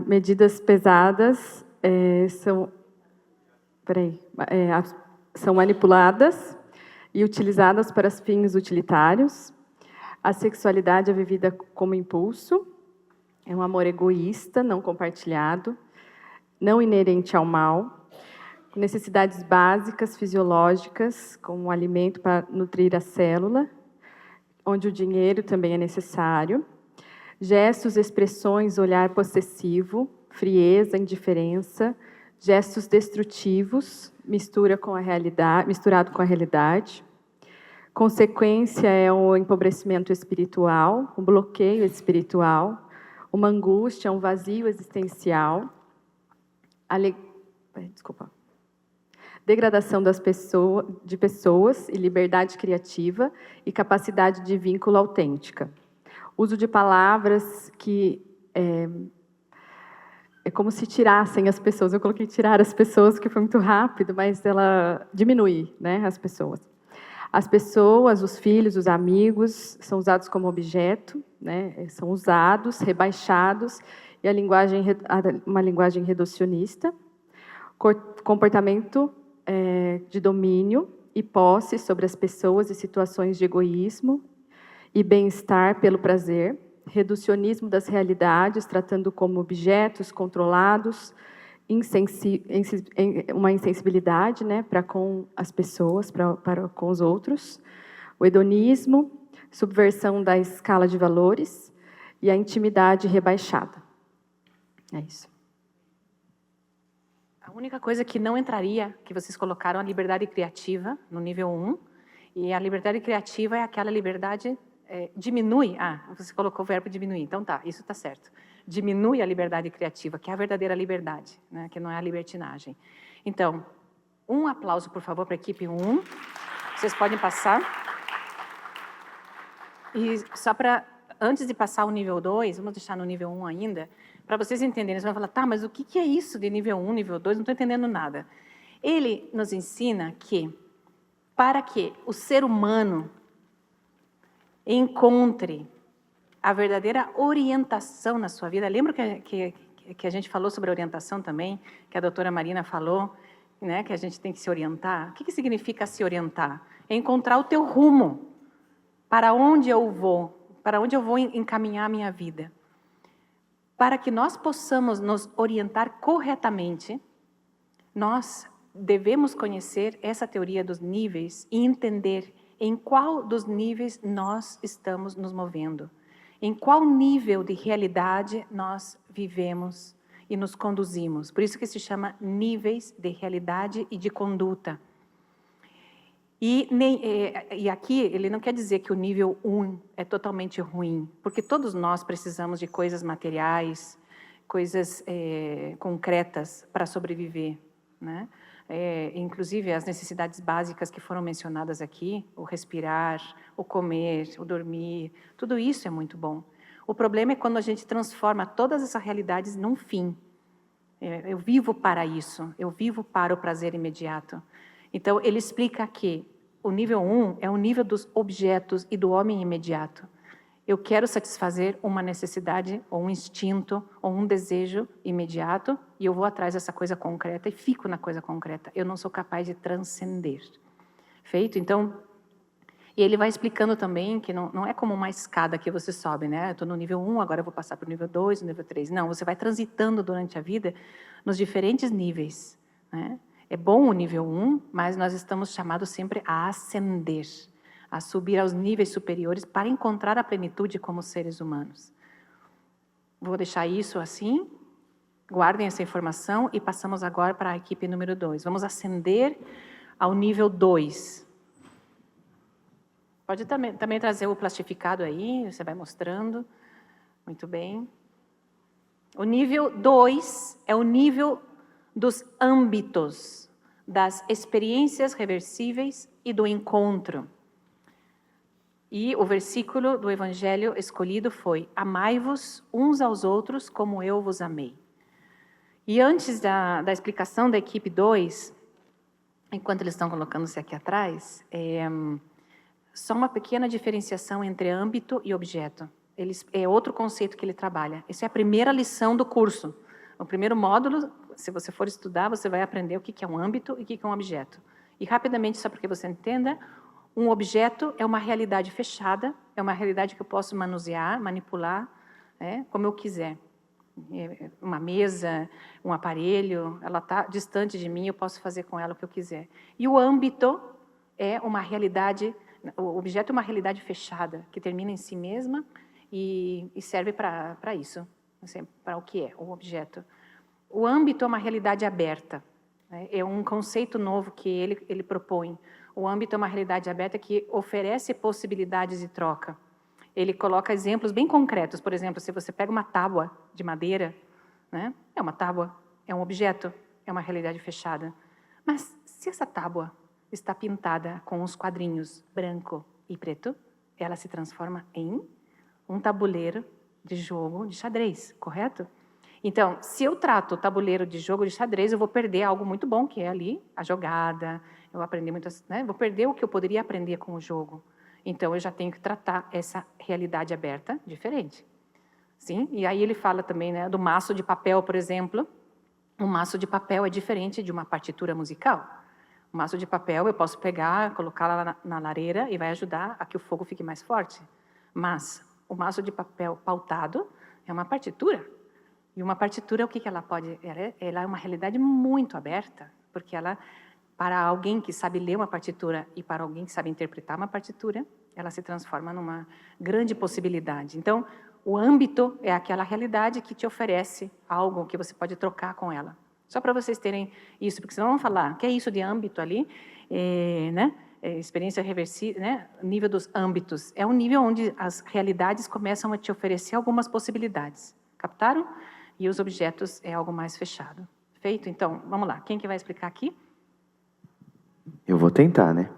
medidas pesadas são manipuladas e utilizadas para fins utilitários. A sexualidade é vivida como impulso, é um amor egoísta, não compartilhado, não inerente ao mal, necessidades básicas, fisiológicas, como o alimento para nutrir a célula, onde o dinheiro também é necessário, gestos, expressões, olhar possessivo, frieza, indiferença, gestos destrutivos, misturado com a realidade. Consequência é o empobrecimento espiritual, um bloqueio espiritual, uma angústia, um vazio existencial, degradação de pessoas e liberdade criativa e capacidade de vínculo autêntica. Uso de palavras que é como se tirassem as pessoas. Eu coloquei tirar as pessoas, porque foi muito rápido, mas ela diminui, né, as pessoas. As pessoas, os filhos, os amigos, são usados como objeto, né, são usados, rebaixados, e uma linguagem reducionista. Comportamento de domínio e posse sobre as pessoas e situações de egoísmo e bem-estar pelo prazer. Reducionismo das realidades, tratando como objetos controlados, uma insensibilidade, né, para com as pessoas, para com os outros. O hedonismo, subversão da escala de valores e a intimidade rebaixada. É isso. A única coisa que não entraria, que vocês colocaram, a liberdade criativa, no nível 1. E a liberdade criativa é aquela liberdade... diminui, você colocou o verbo diminuir, então tá, isso está certo. Diminui a liberdade criativa, que é a verdadeira liberdade, né, que não é a libertinagem. Então, um aplauso, por favor, para a equipe 1. Vocês podem passar. E só para, antes de passar o nível 2, vamos deixar no nível 1 ainda, para vocês entenderem, vocês vão falar, tá, mas o que é isso de nível 1, nível 2? Não estou entendendo nada. Ele nos ensina que, para que o ser humano encontre a verdadeira orientação na sua vida. Lembra que a gente falou sobre orientação também, que a doutora Marina falou, né, que a gente tem que se orientar? O que significa se orientar? É encontrar o teu rumo, para onde eu vou encaminhar a minha vida. Para que nós possamos nos orientar corretamente, nós devemos conhecer essa teoria dos níveis e entender em qual dos níveis nós estamos nos movendo, em qual nível de realidade nós vivemos e nos conduzimos. Por isso que se chama níveis de realidade e de conduta. E aqui ele não quer dizer que o nível 1 é totalmente ruim, porque todos nós precisamos de coisas materiais, coisas concretas para sobreviver, né? Inclusive as necessidades básicas que foram mencionadas aqui, o respirar, o comer, o dormir, tudo isso é muito bom. O problema é quando a gente transforma todas essas realidades num fim. Eu vivo para isso, eu vivo para o prazer imediato. Então, ele explica que o nível 1 é o nível dos objetos e do homem imediato. Eu quero satisfazer uma necessidade, ou um instinto, ou um desejo imediato, e eu vou atrás dessa coisa concreta e fico na coisa concreta. Eu não sou capaz de transcender. Feito? Então, e ele vai explicando também que não é como uma escada que você sobe, né? Eu estou no nível 1, agora eu vou passar para o nível 2, no nível 3. Não, você vai transitando durante a vida nos diferentes níveis, né? É bom o nível 1, mas nós estamos chamados sempre a ascender, a subir aos níveis superiores para encontrar a plenitude como seres humanos. Vou deixar isso assim, guardem essa informação e passamos agora para a equipe número 2. Vamos ascender ao nível 2. Pode também trazer o plastificado aí, você vai mostrando. Muito bem. O nível 2 é o nível dos âmbitos, das experiências reversíveis e do encontro. E o versículo do Evangelho escolhido foi: amai-vos uns aos outros como eu vos amei. E antes da explicação da equipe 2, enquanto eles estão colocando-se aqui atrás, só uma pequena diferenciação entre âmbito e objeto. É outro conceito que ele trabalha. Essa é a primeira lição do curso. O primeiro módulo, se você for estudar, você vai aprender o que é um âmbito e o que é um objeto. E rapidamente, só para que você entenda, um objeto é uma realidade fechada, é uma realidade que eu posso manusear, manipular, como eu quiser. Uma mesa, um aparelho, ela está distante de mim, eu posso fazer com ela o que eu quiser. E o âmbito é uma realidade, o objeto é uma realidade fechada, que termina em si mesma e serve para isso, para o que é o objeto. O âmbito é uma realidade aberta, né? É um conceito novo que ele propõe. O âmbito é uma realidade aberta que oferece possibilidades de troca. Ele coloca exemplos bem concretos. Por exemplo, se você pega uma tábua de madeira, né? É uma tábua, é um objeto, é uma realidade fechada. Mas se essa tábua está pintada com os quadrinhos branco e preto, ela se transforma em um tabuleiro de jogo de xadrez, correto? Então, se eu trato o tabuleiro de jogo de xadrez, eu vou perder algo muito bom, que é ali a jogada, eu vou aprender muitas, né? Vou perder o que eu poderia aprender com o jogo. Então, eu já tenho que tratar essa realidade aberta diferente. Sim? E aí ele fala também, né, do maço de papel, por exemplo. Um maço de papel é diferente de uma partitura musical. O maço de papel eu posso pegar, colocar lá na lareira e vai ajudar a que o fogo fique mais forte. Mas o maço de papel pautado é uma partitura. E uma partitura, o que ela pode... Ela é uma realidade muito aberta, porque ela, para alguém que sabe ler uma partitura e para alguém que sabe interpretar uma partitura, ela se transforma numa grande possibilidade. Então, o âmbito é aquela realidade que te oferece algo que você pode trocar com ela. Só para vocês terem isso, porque senão vão falar, o que é isso de âmbito ali? Né? Experiência reversível, né? Nível dos âmbitos. É um nível onde as realidades começam a te oferecer algumas possibilidades. Captaram? E os objetos é algo mais fechado. Feito? Então, vamos lá. Quem que vai explicar aqui? Eu vou tentar, né?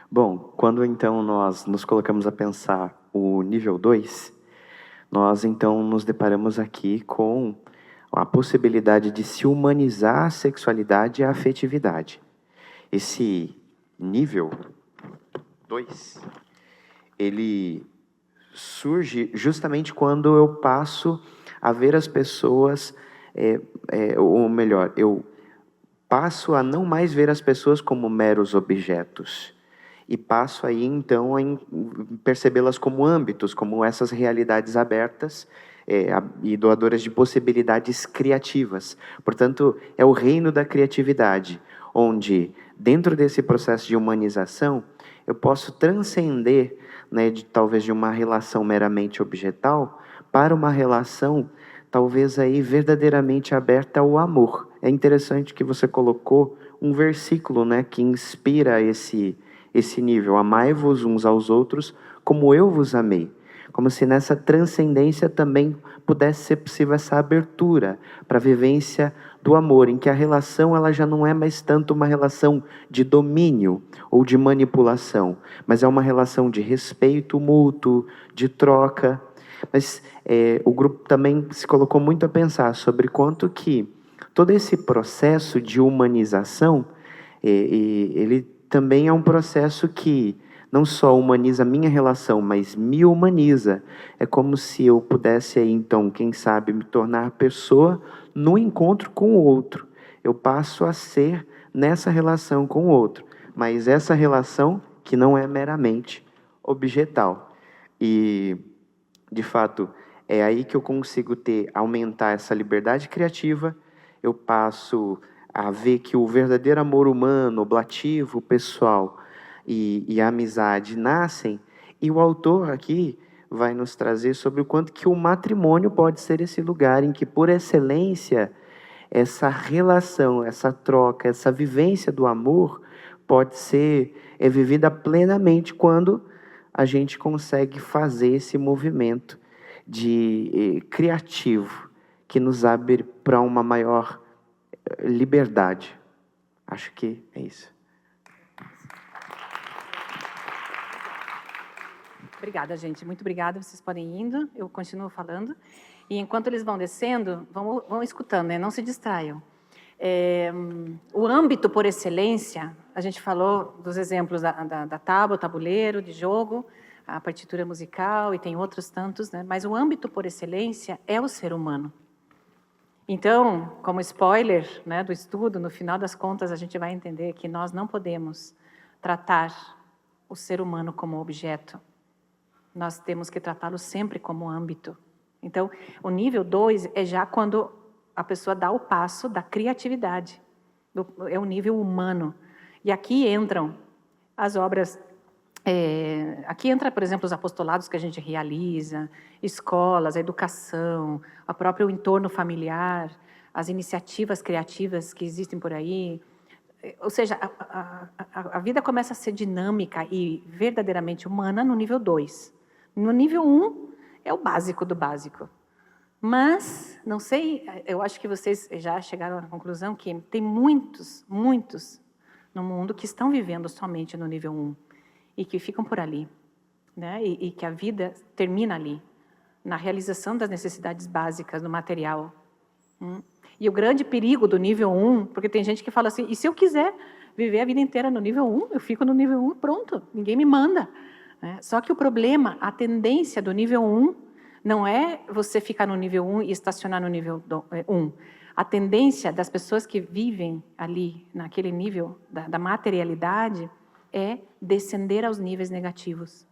Bom, quando então nós nos colocamos a pensar o nível 2, nós então nos deparamos aqui com a possibilidade de se humanizar a sexualidade e a afetividade. Esse nível 2, ele surge justamente quando eu passo a ver as pessoas, ou melhor, eu passo a não mais ver as pessoas como meros objetos, e passo aí, então, a percebê-las como âmbitos, como essas realidades abertas e doadoras de possibilidades criativas. Portanto, é o reino da criatividade, onde, dentro desse processo de humanização, eu posso transcender, né, talvez de uma relação meramente objetal para uma relação talvez aí verdadeiramente aberta ao amor. É interessante que você colocou um versículo, né, que inspira esse nível. Amai-vos uns aos outros como eu vos amei. Como se nessa transcendência também pudesse ser possível essa abertura para a vivência do amor, em que a relação ela já não é mais tanto uma relação de domínio ou de manipulação, mas é uma relação de respeito mútuo, de troca. Mas o grupo também se colocou muito a pensar sobre quanto que todo esse processo de humanização, ele também é um processo que não só humaniza a minha relação, mas me humaniza. É como se eu pudesse, aí, então, quem sabe, me tornar pessoa no encontro com o outro. Eu passo a ser nessa relação com o outro, mas essa relação que não é meramente objetal. E, de fato, é aí que eu consigo aumentar essa liberdade criativa. Eu passo a ver que o verdadeiro amor humano, oblativo, pessoal e a amizade nascem, e o autor aqui vai nos trazer sobre o quanto que o matrimônio pode ser esse lugar em que, por excelência, essa relação, essa troca, essa vivência do amor pode ser vivida plenamente quando a gente consegue fazer esse movimento criativo que nos abre para uma maior liberdade. Acho que é isso. Obrigada, gente. Muito obrigada. Vocês podem ir indo. Eu continuo falando. E enquanto eles vão descendo, vão escutando, né? Não se distraiam. O âmbito por excelência, a gente falou dos exemplos da tábua, tabuleiro, de jogo, a partitura musical e tem outros tantos, né? Mas o âmbito por excelência é o ser humano. Então, como spoiler, né, do estudo, no final das contas a gente vai entender que nós não podemos tratar o ser humano como objeto. Nós temos que tratá-lo sempre como âmbito. Então, o nível 2 é já quando a pessoa dá o passo da criatividade. É o nível humano. E aqui entram as obras... aqui entra, por exemplo, os apostolados que a gente realiza, escolas, a educação, o próprio entorno familiar, as iniciativas criativas que existem por aí. Ou seja, a vida começa a ser dinâmica e verdadeiramente humana no nível 2. No nível 1 é o básico do básico. Mas, não sei, eu acho que vocês já chegaram à conclusão que tem muitos no mundo que estão vivendo somente no nível 1 e que ficam por ali, né? E que a vida termina ali, na realização das necessidades básicas do material. E o grande perigo do nível 1, porque tem gente que fala assim, e se eu quiser viver a vida inteira no nível 1, eu fico no nível 1 e pronto, ninguém me manda. Só que o problema, a tendência do nível 1, não é você ficar no nível 1 e estacionar no nível 1. A tendência das pessoas que vivem ali, naquele nível da materialidade, é descender aos níveis negativos.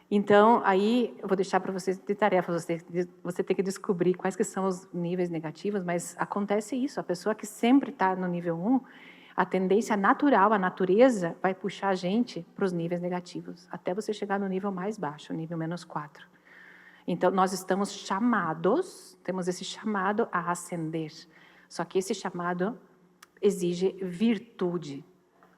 Então, aí, eu vou deixar para vocês de tarefa, você tem que descobrir quais que são os níveis negativos, mas acontece isso, a pessoa que sempre está no nível 1, a tendência natural, a natureza, vai puxar a gente para os níveis negativos, até você chegar no nível mais baixo, nível -4. Então, nós estamos chamados, temos esse chamado a ascender, só que esse chamado exige virtude,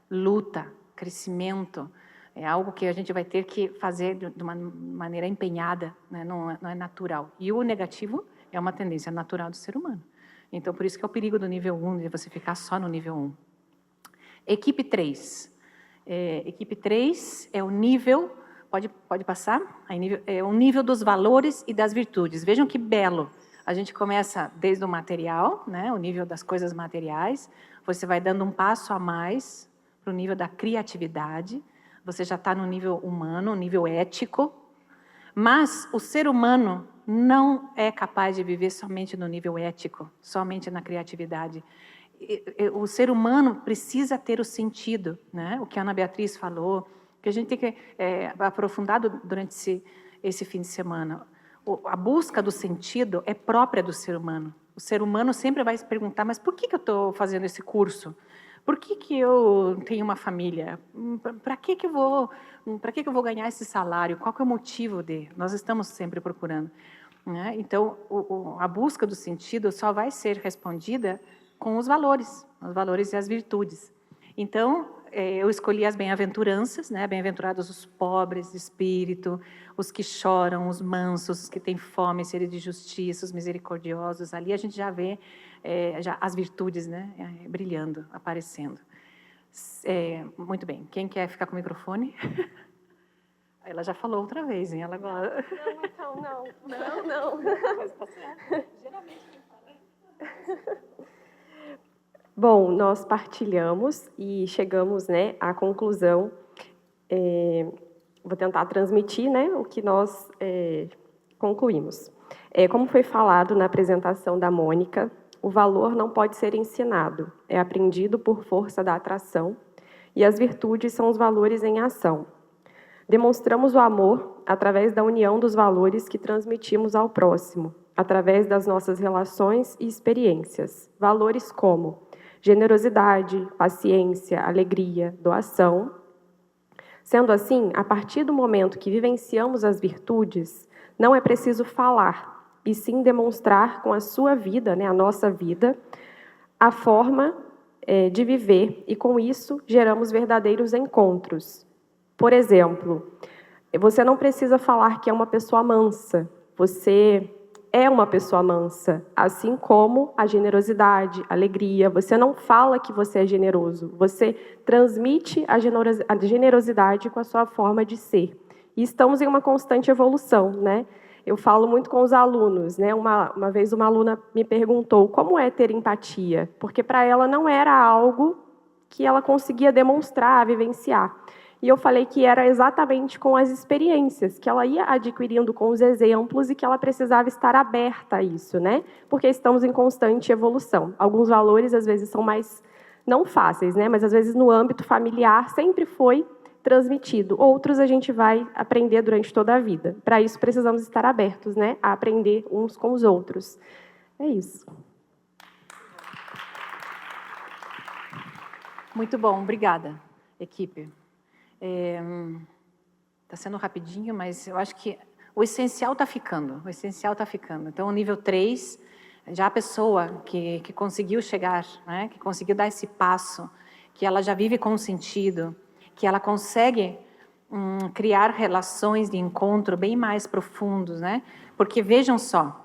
luta, crescimento, é algo que a gente vai ter que fazer de uma maneira empenhada, né? Não é natural. E o negativo é uma tendência natural do ser humano. Então, por isso que é o perigo do nível 1, de você ficar só no nível 1. Equipe 3. Equipe 3 é o nível, pode passar? É o nível dos valores e das virtudes. Vejam que belo. A gente começa desde o material, né? O nível das coisas materiais. Você vai dando um passo a mais para o nível da criatividade, você já está no nível humano, nível ético, mas o ser humano não é capaz de viver somente no nível ético, somente na criatividade. o ser humano precisa ter o sentido, né? O que a Ana Beatriz falou, que a gente tem que aprofundar durante esse fim de semana. A busca do sentido é própria do ser humano. O ser humano sempre vai se perguntar, mas por que eu estou fazendo esse curso? Por que eu tenho uma família? Para que eu vou ganhar esse salário? Qual que é o motivo de? Nós estamos sempre procurando, né? Então, a busca do sentido só vai ser respondida com os valores e as virtudes. Então, eu escolhi as bem-aventuranças, né? Bem-aventurados os pobres de espírito, os que choram, os mansos, os que têm fome, sede de justiça, os misericordiosos. Ali a gente já vê já as virtudes, né? Brilhando, aparecendo. Muito bem. Quem quer ficar com o microfone? Ela já falou outra vez, hein? Ela agora... Não, então, não. Mas tá certo. Geralmente quem fala... Bom, nós partilhamos e chegamos, né, à conclusão. Vou tentar transmitir, né, o que nós concluímos. Como foi falado na apresentação da Mônica, o valor não pode ser ensinado, é aprendido por força da atração, e as virtudes são os valores em ação. Demonstramos o amor através da união dos valores que transmitimos ao próximo, através das nossas relações e experiências. Valores como generosidade, paciência, alegria, doação. Sendo assim, a partir do momento que vivenciamos as virtudes, não é preciso falar, e sim demonstrar com a sua vida, né, a nossa vida, a forma de viver, e com isso geramos verdadeiros encontros. Por exemplo, você não precisa falar que é uma pessoa mansa, você é uma pessoa mansa, assim como a generosidade, a alegria. Você não fala que você é generoso, você transmite a generosidade com a sua forma de ser. E estamos em uma constante evolução, né? Eu falo muito com os alunos, né? Uma vez uma aluna me perguntou como é ter empatia, porque para ela não era algo que ela conseguia demonstrar, vivenciar. E eu falei que era exatamente com as experiências, que ela ia adquirindo com os exemplos e que ela precisava estar aberta a isso, né? Porque estamos em constante evolução. Alguns valores, às vezes, são mais, não fáceis, né? Mas, às vezes, no âmbito familiar, sempre foi transmitido. Outros a gente vai aprender durante toda a vida. Para isso, precisamos estar abertos, né? A aprender uns com os outros. É isso. Muito bom, obrigada, equipe. Está sendo rapidinho, mas eu acho que o essencial está ficando. Então, o nível 3, já a pessoa que conseguiu chegar, né, que conseguiu dar esse passo, que ela já vive com sentido, que ela consegue criar relações de encontro bem mais profundos, né? Porque, vejam só,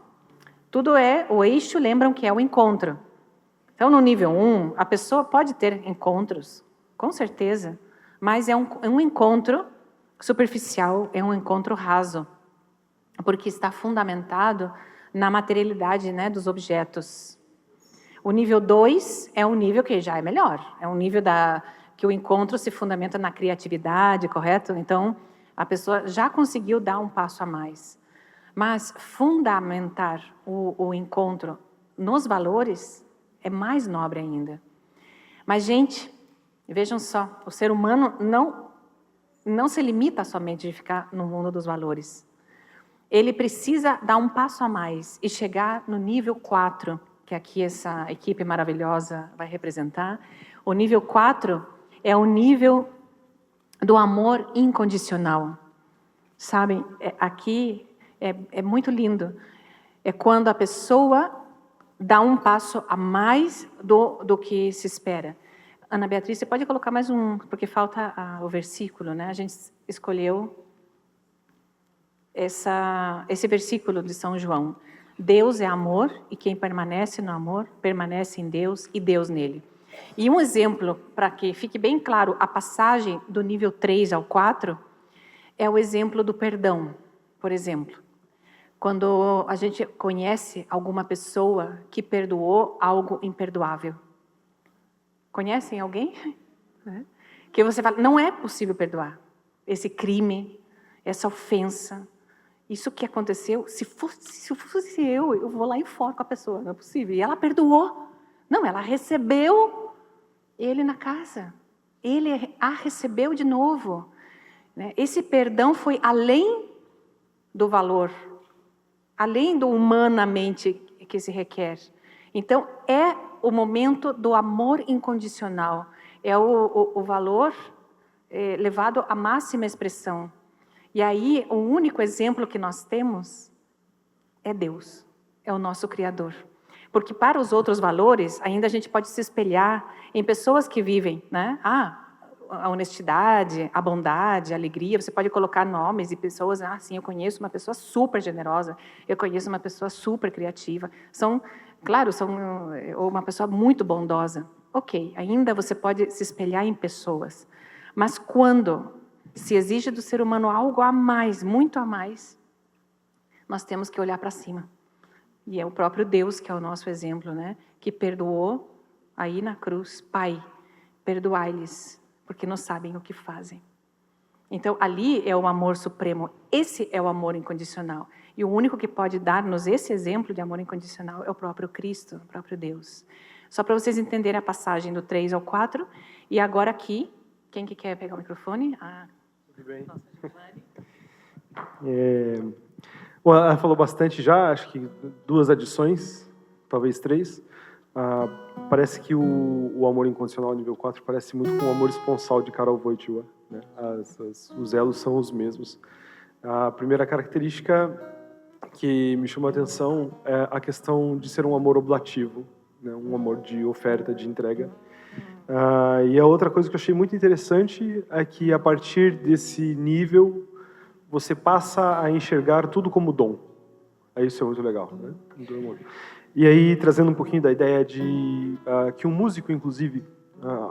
tudo o eixo, lembram que é o encontro. Então, no nível 1, a pessoa pode ter encontros, com certeza, mas é um encontro superficial, é um encontro raso, porque está fundamentado na materialidade, né, dos objetos. O nível 2 é um nível que já é melhor, é um nível que o encontro se fundamenta na criatividade, correto? Então, a pessoa já conseguiu dar um passo a mais. Mas fundamentar o encontro nos valores é mais nobre ainda. Mas, gente, vejam só, o ser humano não se limita somente de ficar no mundo dos valores. Ele precisa dar um passo a mais e chegar no nível 4, que aqui essa equipe maravilhosa vai representar. O nível 4 é o nível do amor incondicional. Sabem, aqui é muito lindo. É quando a pessoa dá um passo a mais do que se espera. Ana Beatriz, você pode colocar mais um, porque falta o versículo, né? A gente escolheu esse versículo de São João. Deus é amor e quem permanece no amor, permanece em Deus e Deus nele. E um exemplo, para que fique bem claro, a passagem do nível 3 ao 4, é o exemplo do perdão, por exemplo. Quando a gente conhece alguma pessoa que perdoou algo imperdoável. Conhecem alguém? Que você fala, não é possível perdoar esse crime, essa ofensa, isso que aconteceu. Se fosse eu vou lá e enforco a pessoa, não é possível. E ela perdoou, Não, ela recebeu ele na casa. Ele a recebeu de novo. Né? Esse perdão foi além do valor, além do humanamente que se requer. Então, é o momento do amor incondicional. É o valor levado à máxima expressão. E aí, o único exemplo que nós temos é Deus, é o nosso Criador. Porque para os outros valores, ainda a gente pode se espelhar em pessoas que vivem, né? A honestidade, a bondade, a alegria, você pode colocar nomes e pessoas, sim, eu conheço uma pessoa super generosa, eu conheço uma pessoa super criativa, são uma pessoa muito bondosa. Ok, ainda você pode se espelhar em pessoas, mas quando se exige do ser humano algo a mais, muito a mais, nós temos que olhar para cima. E é o próprio Deus que é o nosso exemplo, né? Que perdoou aí na cruz. Pai, perdoai-lhes, porque não sabem o que fazem. Então, ali é o amor supremo. Esse é o amor incondicional. E o único que pode dar-nos esse exemplo de amor incondicional é o próprio Cristo, o próprio Deus. Só para vocês entenderem a passagem do 3 ao 4. E agora aqui, quem que quer pegar o microfone? Tudo bem. Bom, ela falou bastante já, acho que 2 adições, talvez 3. Parece que o amor incondicional nível 4 parece muito com o amor esponsal de Karol Wojtyła, né? Os elos são os mesmos. A primeira característica que me chamou a atenção é a questão de ser um amor oblativo, né? Um amor de oferta, de entrega. E a outra coisa que eu achei muito interessante é que a partir desse nível você passa a enxergar tudo como dom. Isso é muito legal, né? E aí, trazendo um pouquinho da ideia de que um músico, inclusive,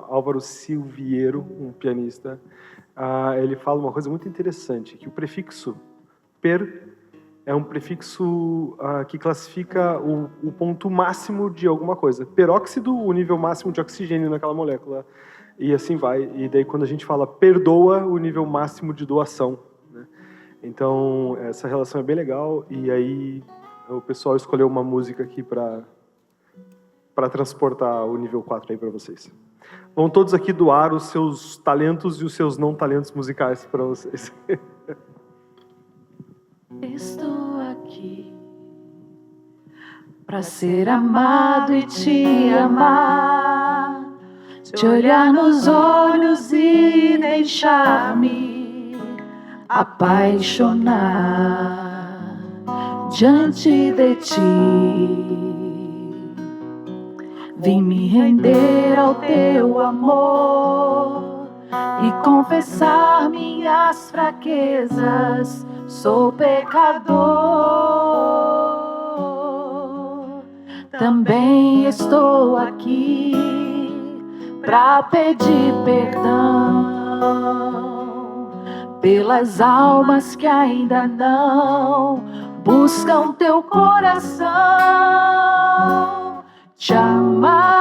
Álvaro Silveiro, um pianista, ele fala uma coisa muito interessante, que o prefixo per é um prefixo que classifica o ponto máximo de alguma coisa. Peróxido, o nível máximo de oxigênio naquela molécula. E assim vai. E daí, quando a gente fala perdoa, o nível máximo de doação. Né? Então, essa relação é bem legal. E aí, o pessoal escolheu uma música aqui para transportar o nível 4 aí para vocês. Vão todos aqui doar os seus talentos e os seus não talentos musicais para vocês. Estou aqui para ser amado e te amar, te olhar nos olhos e deixar-me apaixonar diante de ti. Vim me render ao teu amor e confessar minhas fraquezas. Sou pecador, também estou aqui para pedir perdão pelas almas que ainda não buscam teu coração. Te amar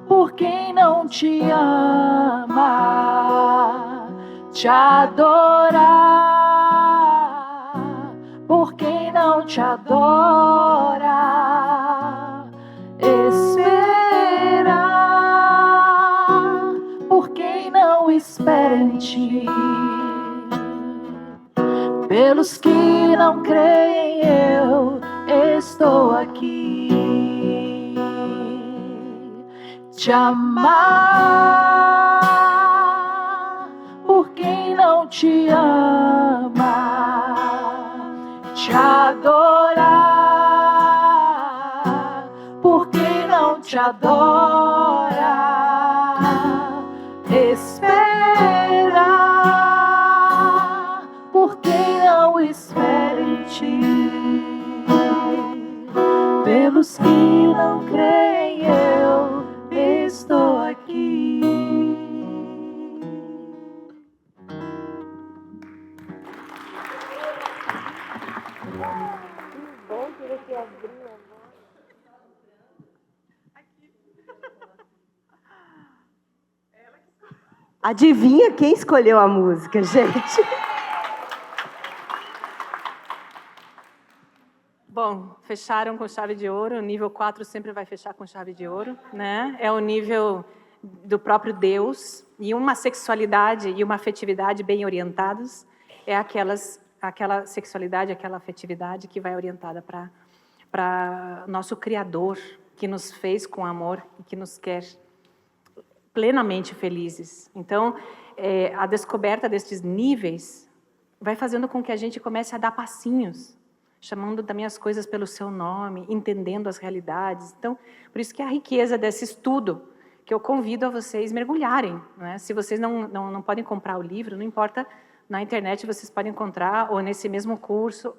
por quem não te ama. Te adorar por quem não te adora, esperar por quem não espera em ti, pelos que não creem eu estou aqui. Te amar por quem não te ama, te adorar por quem não te adora, esperar por quem não espera em ti, pelos que não creem eu estou aqui. Adivinha quem escolheu a música, gente? Bom, fecharam com chave de ouro, o nível 4 sempre vai fechar com chave de ouro, né? É o nível do próprio Deus, e uma sexualidade e uma afetividade bem orientados é aquela sexualidade, aquela afetividade que vai orientada para nosso Criador, que nos fez com amor e que nos quer plenamente felizes. Então, a descoberta destes níveis vai fazendo com que a gente comece a dar passinhos, chamando também as coisas pelo seu nome, entendendo as realidades. Então, por isso que a riqueza desse estudo, que eu convido a vocês mergulharem, né? Se vocês não podem comprar o livro, não importa, na internet vocês podem encontrar, ou nesse mesmo curso,